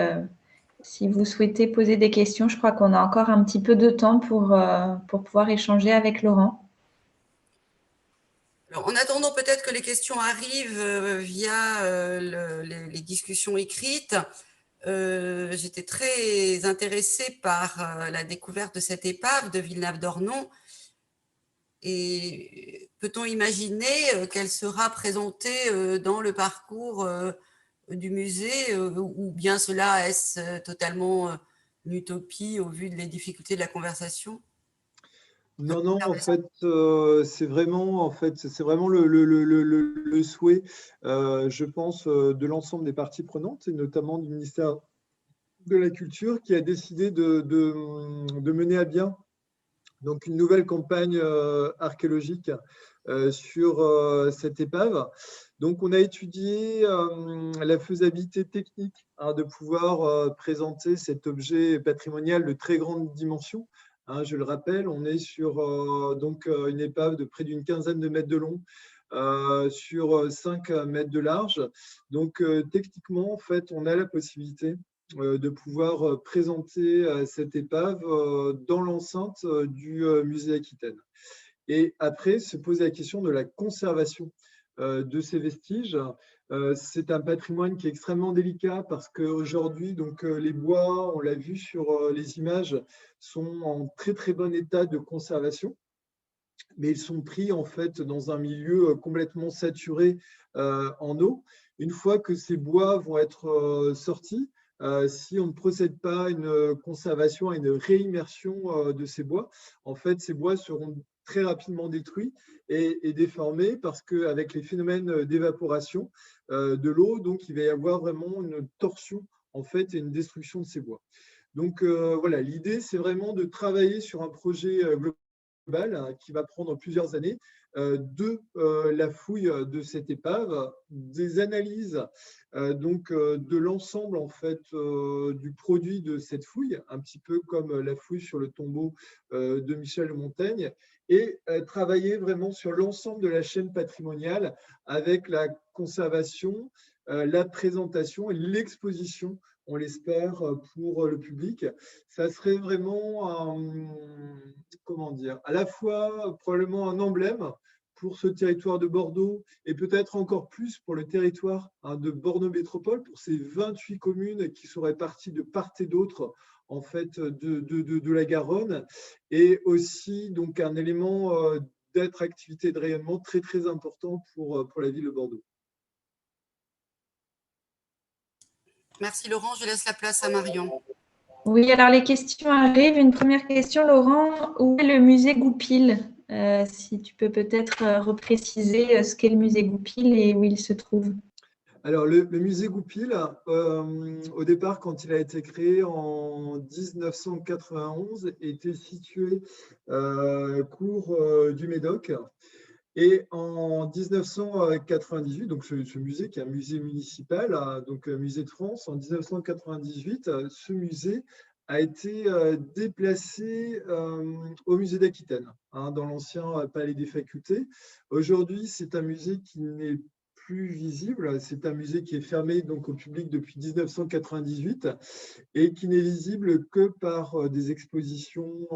poser des questions. Je crois qu'on a encore un petit peu de temps pour pouvoir échanger avec Laurent. Alors, en attendant peut-être que les questions arrivent via les discussions écrites, j'étais très intéressée par la découverte de cette épave de Villenave-d'Ornon. Et peut-on imaginer qu'elle sera présentée dans le parcours du musée, ou bien cela est-ce totalement une utopie au vu des difficultés de la conversation? Non, non, en fait, c'est vraiment le souhait, je pense, de l'ensemble des parties prenantes, et notamment du ministère de la Culture, qui a décidé de mener à bien donc une nouvelle campagne archéologique sur cette épave. Donc, on a étudié la faisabilité technique de pouvoir présenter cet objet patrimonial de très grande dimension. Je le rappelle, on est sur donc, une épave de près d'une quinzaine de mètres de long, sur 5 mètres de large. Donc, techniquement, en fait, on a la possibilité de pouvoir présenter cette épave dans l'enceinte du musée d'Aquitaine. Et après, se poser la question de la conservation de ces vestiges. C'est un patrimoine qui est extrêmement délicat parce qu'aujourd'hui, donc, les bois, on l'a vu sur les images, sont en très très bon état de conservation, mais ils sont pris en fait dans un milieu complètement saturé en eau. Une fois que ces bois vont être sortis, si on ne procède pas à une conservation, à une réimmersion de ces bois, en fait, ces bois seront très rapidement détruits et déformés parce qu'avec les phénomènes d'évaporation de l'eau, donc il va y avoir vraiment une torsion en fait et une destruction de ces bois. Donc voilà, l'idée c'est vraiment de travailler sur un projet global qui va prendre plusieurs années de la fouille de cette épave, des analyses donc de l'ensemble en fait du produit de cette fouille, un petit peu comme la fouille sur le tombeau de Michel de Montaigne, et travailler vraiment sur l'ensemble de la chaîne patrimoniale avec la conservation, la présentation et l'exposition, on l'espère, pour le public. Ça serait vraiment comment dire, à la fois probablement un emblème pour ce territoire de Bordeaux et peut-être encore plus pour le territoire de Bordeaux Métropole, pour ces 28 communes qui sont réparties de part et d'autre en fait de la Garonne, et aussi donc un élément d'attractivité, de rayonnement très très important pour la ville de Bordeaux. Merci Laurent, je laisse la place à Marion. Oui, alors les questions arrivent. Une première question, Laurent, où est le musée Goupil? Si tu peux peut-être repréciser ce qu'est le musée Goupil et où il se trouve. Alors, le musée Goupil, au départ, quand il a été créé en 1991, était situé cours du Médoc. Et en 1998, donc ce musée qui est un musée municipal, donc musée de France, en 1998, ce musée a été déplacé au musée d'Aquitaine, dans l'ancien palais des facultés. Aujourd'hui, c'est un musée qui n'est plus visible. C'est un musée qui est fermé donc au public depuis 1998 et qui n'est visible que par des expositions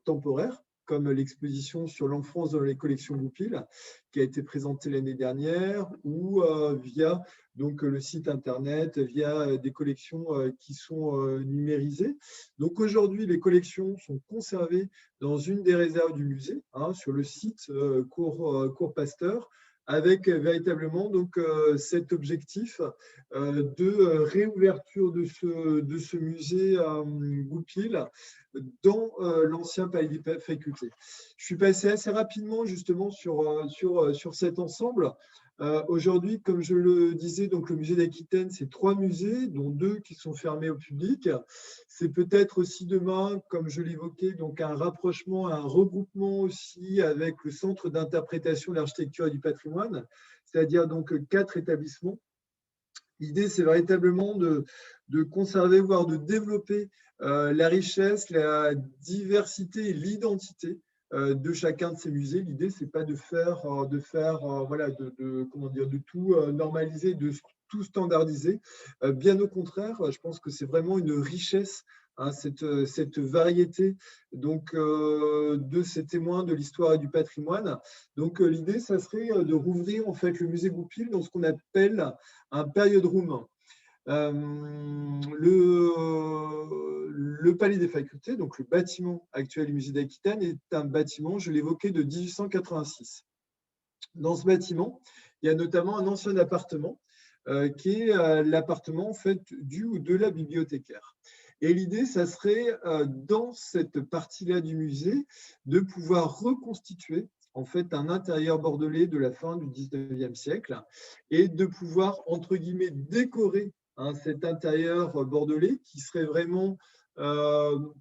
temporaires, comme l'exposition sur l'enfance dans les collections Goupil, qui a été présentée l'année dernière, ou via donc, le site internet, via des collections qui sont numérisées. Donc aujourd'hui, les collections sont conservées dans une des réserves du musée, sur le site Cours Pasteur, avec véritablement donc, cet objectif de réouverture de ce musée Goupil dans l'ancien palais des facultés. Je suis passé assez rapidement justement sur cet ensemble. Aujourd'hui, comme je le disais, donc le musée d'Aquitaine, c'est 3 musées, dont 2 qui sont fermés au public. C'est peut-être aussi demain, comme je l'évoquais, donc un rapprochement, un regroupement aussi avec le Centre d'interprétation de l'architecture et du patrimoine, c'est-à-dire donc 4 établissements. L'idée, c'est véritablement de conserver, voire de développer la richesse, la diversité et l'identité de chacun de ces musées. L'idée, c'est pas de faire voilà, comment dire, de tout normaliser, de tout standardiser. Bien au contraire, je pense que c'est vraiment une richesse, cette variété donc, de ces témoins de l'histoire et du patrimoine. Donc l'idée, ça serait de rouvrir en fait le musée Goupil dans ce qu'on appelle un period room. Le palais des facultés, donc le bâtiment actuel du musée d'Aquitaine, est un bâtiment, je l'évoquais, de 1886. Dans ce bâtiment, il y a notamment un ancien appartement qui est l'appartement en fait du ou de la bibliothécaire. Et l'idée, ça serait dans cette partie-là du musée de pouvoir reconstituer en fait un intérieur bordelais de la fin du 19e siècle et de pouvoir, entre guillemets, décorer cet intérieur bordelais qui serait vraiment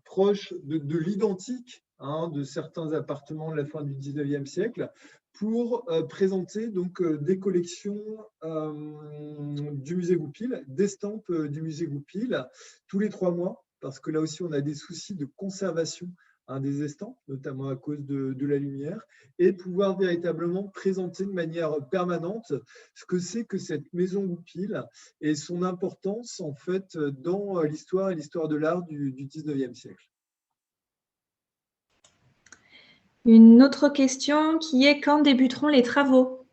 proche de l'identique de certains appartements de la fin du 19e siècle pour présenter donc, des collections du musée Goupil, d'estampes du musée Goupil, tous les 3 mois, parce que là aussi, on a des soucis de conservation des estampes, notamment à cause de la lumière, et pouvoir véritablement présenter de manière permanente ce que c'est que cette maison Goupil et son importance en fait dans l'histoire et l'histoire de l'art du 19e siècle. Une autre question qui est: quand débuteront les travaux?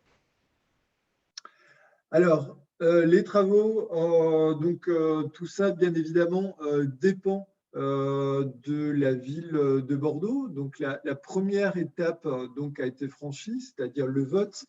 Alors, les travaux, donc tout ça, bien évidemment, dépend de la ville de Bordeaux. Donc, la première étape donc, a été franchie, c'est-à-dire le vote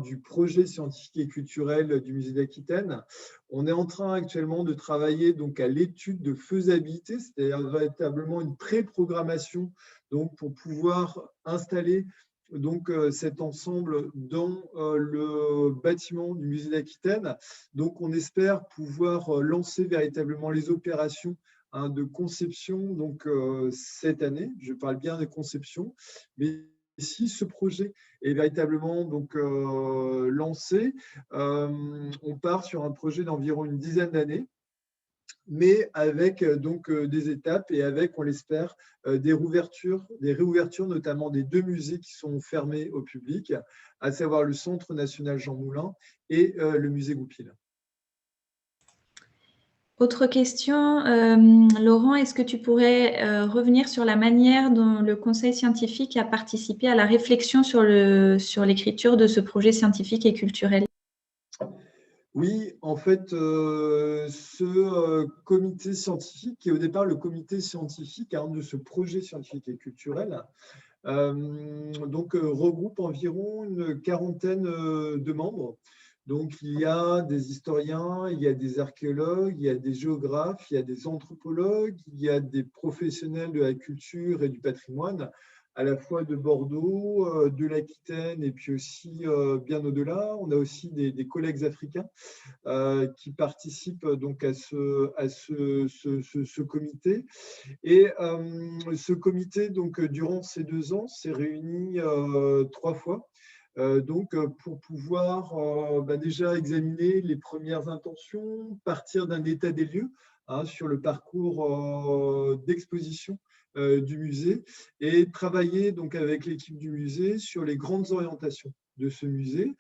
du projet scientifique et culturel du musée d'Aquitaine. On est en train actuellement de travailler donc, à l'étude de faisabilité, c'est-à-dire véritablement une pré-programmation donc, pour pouvoir installer donc, cet ensemble dans le bâtiment du musée d'Aquitaine. Donc, on espère pouvoir lancer véritablement les opérations de conception donc, cette année. Je parle bien de conception, mais si ce projet est véritablement donc, lancé, on part sur un projet d'environ une dizaine d'années, mais avec donc des étapes et avec, on l'espère, des réouvertures notamment des 2 musées qui sont fermés au public, à savoir le Centre national Jean Moulin et le musée Goupil. Autre question, Laurent, est-ce que tu pourrais revenir sur la manière dont le conseil scientifique a participé à la réflexion sur l'écriture de ce projet scientifique et culturel? Oui, en fait, ce comité scientifique, qui est au départ le comité scientifique de ce projet scientifique et culturel, donc, regroupe environ une quarantaine de membres. Donc, il y a des historiens, il y a des archéologues, il y a des géographes, il y a des anthropologues, il y a des professionnels de la culture et du patrimoine, à la fois de Bordeaux, de l'Aquitaine et puis aussi bien au-delà. On a aussi des collègues africains qui participent donc à ce comité. Et ce comité, donc, durant ces 2 ans, s'est réuni 3 fois. Donc, pour pouvoir déjà examiner les premières intentions, partir d'un état des lieux sur le parcours d'exposition du musée et travailler donc avec l'équipe du musée sur les grandes orientations de ce musée.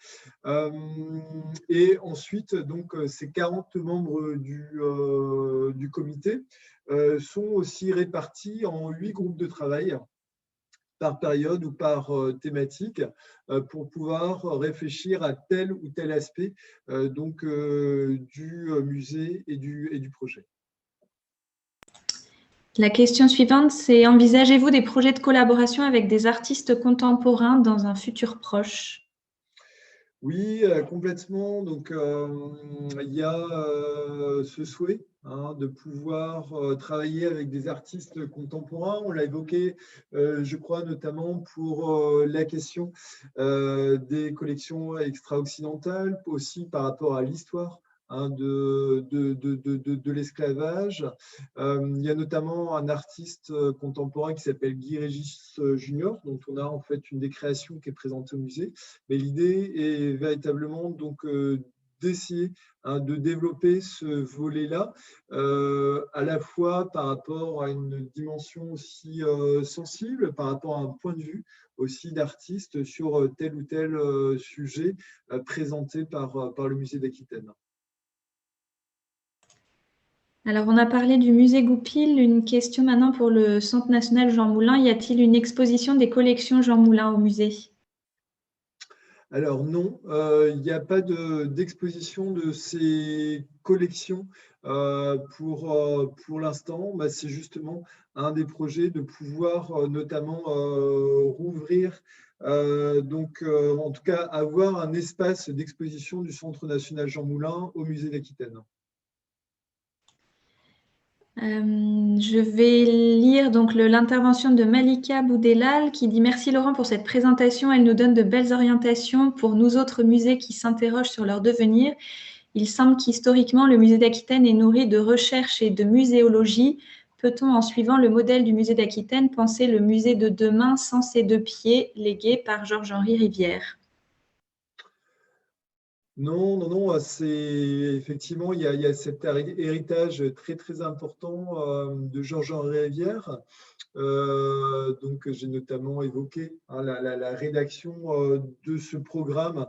Et ensuite, donc, ces 40 membres du comité sont aussi répartis en 8 groupes de travail par période ou par thématique pour pouvoir réfléchir à tel ou tel aspect donc, du musée et du projet. La question suivante, c'est: envisagez-vous des projets de collaboration avec des artistes contemporains dans un futur proche? Oui, complètement. Donc, il y a ce souhait de pouvoir travailler avec des artistes contemporains. On l'a évoqué, je crois, notamment pour la question des collections extra-occidentales, aussi par rapport à l'histoire de l'esclavage. Il y a notamment un artiste contemporain qui s'appelle Guy Régis Junior, dont on a en fait une des créations qui est présentée au musée. Mais l'idée est véritablement donc d'essayer de développer ce volet-là, à la fois par rapport à une dimension aussi sensible, par rapport à un point de vue aussi d'artiste sur tel ou tel sujet présenté par le musée d'Aquitaine. Alors, on a parlé du musée Goupil. Une question maintenant pour le Centre national Jean Moulin. Y a-t-il une exposition des collections Jean Moulin au musée? Alors non, il n'y a pas d'exposition de ces collections pour l'instant. C'est justement un des projets de pouvoir notamment rouvrir, donc en tout cas avoir un espace d'exposition du Centre national Jean Moulin au musée d'Aquitaine. Je vais lire donc l'intervention de Malika Boudelal qui dit: merci Laurent pour cette présentation. Elle nous donne de belles orientations pour nous autres musées qui s'interrogent sur leur devenir. Il semble qu'historiquement, le musée d'Aquitaine est nourri de recherche et de muséologie. peut-on, en suivant le modèle du musée d'Aquitaine, penser le musée de demain sans ses deux pieds, légué par Georges-Henri Rivière? Non, non, non, c'est effectivement, il y a cet héritage très, très important de Georges-Henri Rivière. Donc, j'ai notamment évoqué la rédaction de ce programme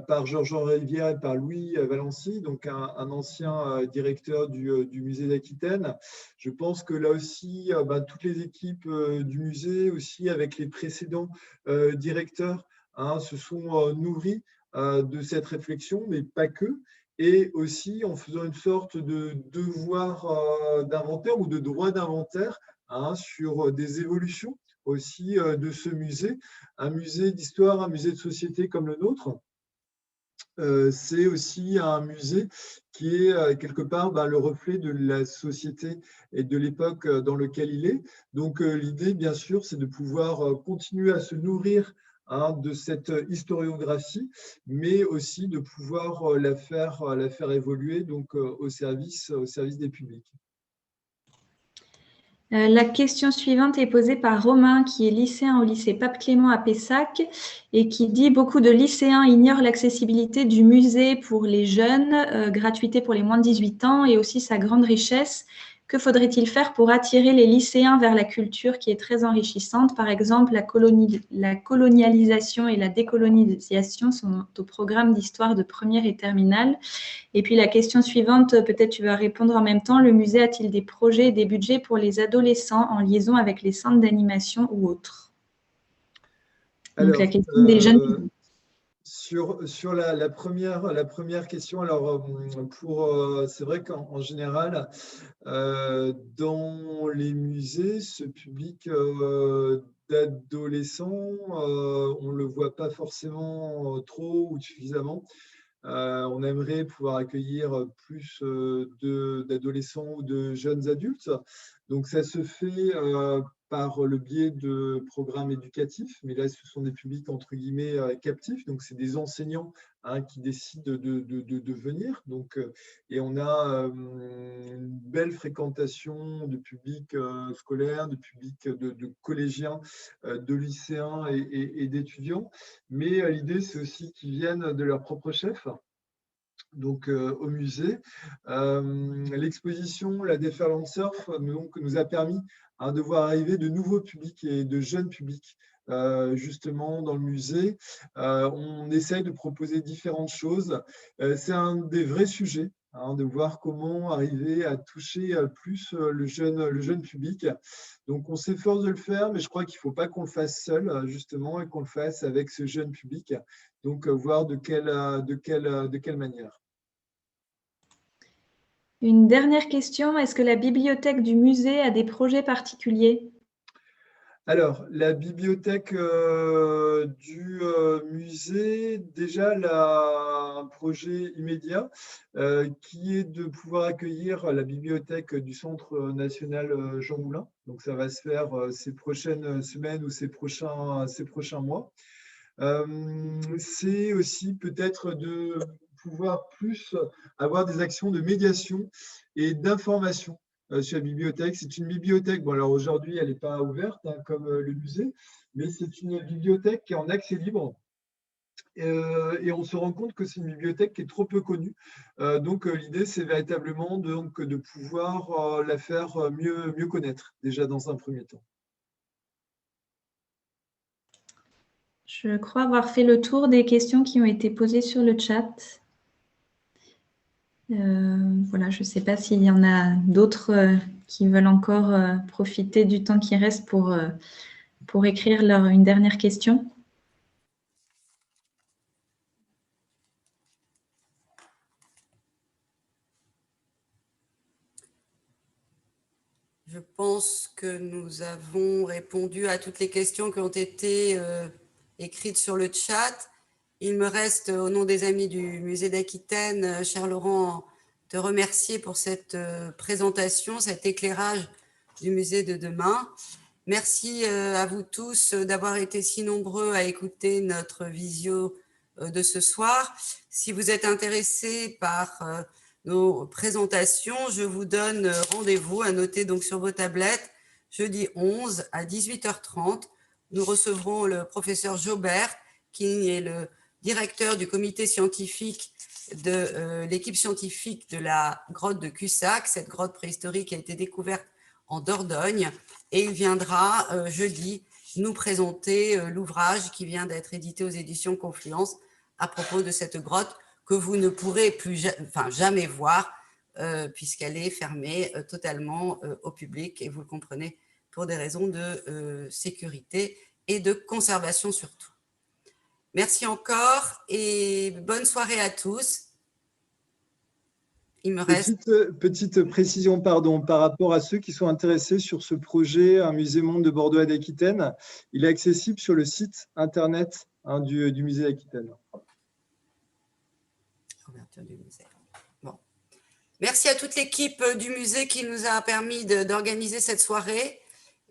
par Georges-Henri Rivière et par Louis Valency, donc un ancien directeur du musée d'Aquitaine. Je pense que là aussi, toutes les équipes du musée, aussi avec les précédents directeurs, se sont nourris de cette réflexion, mais pas que, et aussi en faisant une sorte de devoir d'inventaire ou de droit d'inventaire sur des évolutions aussi de ce musée. Un musée d'histoire, un musée de société comme le nôtre, c'est aussi un musée qui est quelque part le reflet de la société et de l'époque dans laquelle il est. Donc l'idée, bien sûr, c'est de pouvoir continuer à se nourrir de cette historiographie, mais aussi de pouvoir la faire évoluer donc, au service des publics. La question suivante est posée par Romain, qui est lycéen au lycée Pape Clément à Pessac et qui dit « Beaucoup de lycéens ignorent l'accessibilité du musée pour les jeunes, gratuité pour les moins de 18 ans et aussi sa grande richesse. Que faudrait-il faire pour attirer les lycéens vers la culture qui est très enrichissante? Par exemple, la colonialisation et la décolonisation sont au programme d'histoire de première et terminale. Et puis la question suivante, peut-être tu vas répondre en même temps. Le musée a-t-il des projets et des budgets pour les adolescents en liaison avec les centres d'animation ou autres? Donc la question des jeunes. Sur la première question, alors c'est vrai qu'en général, dans les musées, ce public d'adolescents, on ne le voit pas forcément trop ou suffisamment. On aimerait pouvoir accueillir plus d'adolescents ou de jeunes adultes. Donc, ça se fait par le biais de programmes éducatifs, mais là, ce sont des publics entre guillemets captifs. Donc, c'est des enseignants qui décident de venir. Donc, et on a une belle fréquentation de publics scolaires, de publics de collégiens, de lycéens et d'étudiants. Mais l'idée, c'est aussi qu'ils viennent de leur propre chef, donc au musée. L'exposition, la déferlante surf, donc, nous a permis de voir arriver de nouveaux publics et de jeunes publics. Justement dans le musée, on essaye de proposer différentes choses. C'est un des vrais sujets, de voir comment arriver à toucher plus le jeune public. Donc on s'efforce de le faire, mais je crois qu'il ne faut pas qu'on le fasse seul, justement, et qu'on le fasse avec ce jeune public. Donc voir de quelle manière. Une dernière question, est-ce que la bibliothèque du musée a des projets particuliers? Alors, la bibliothèque du musée, déjà, elle a un projet immédiat qui est de pouvoir accueillir la bibliothèque du Centre national Jean Moulin. Donc, ça va se faire ces prochaines semaines ou ces prochains mois. C'est aussi peut-être de pouvoir plus avoir des actions de médiation et d'information sur la bibliothèque. C'est une bibliothèque, bon alors aujourd'hui elle n'est pas ouverte comme le musée, mais c'est une bibliothèque qui est en accès libre. Et on se rend compte que c'est une bibliothèque qui est trop peu connue. Donc l'idée c'est véritablement de pouvoir la faire mieux connaître, déjà dans un premier temps. Je crois avoir fait le tour des questions qui ont été posées sur le chat. Voilà, je ne sais pas s'il y en a d'autres qui veulent encore profiter du temps qui reste pour écrire une dernière question. Je pense que nous avons répondu à toutes les questions qui ont été écrites sur le chat. Il me reste, au nom des amis du musée d'Aquitaine, cher Laurent, te remercier pour cette présentation, cet éclairage du musée de demain. Merci à vous tous d'avoir été si nombreux à écouter notre visio de ce soir. Si vous êtes intéressés par nos présentations, je vous donne rendez-vous à noter donc sur vos tablettes, jeudi 11 à 18h30. Nous recevrons le professeur Jobert, qui est le directeur du comité scientifique de l'équipe scientifique de la grotte de Cussac. Cette grotte préhistorique a été découverte en Dordogne et il viendra jeudi nous présenter l'ouvrage qui vient d'être édité aux éditions Confluence à propos de cette grotte que vous ne pourrez jamais voir puisqu'elle est fermée totalement au public et vous le comprenez pour des raisons de sécurité et de conservation surtout. Merci encore et bonne soirée à tous. Il me reste… Petite précision, pardon, par rapport à ceux qui sont intéressés sur ce projet, un musée monde de Bordeaux et d'Aquitaine, il est accessible sur le site internet du musée d'Aquitaine. Bon. Merci à toute l'équipe du musée qui nous a permis d'organiser cette soirée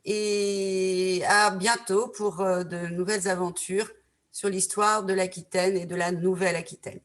et à bientôt pour de nouvelles aventures sur l'histoire de l'Aquitaine et de la Nouvelle-Aquitaine.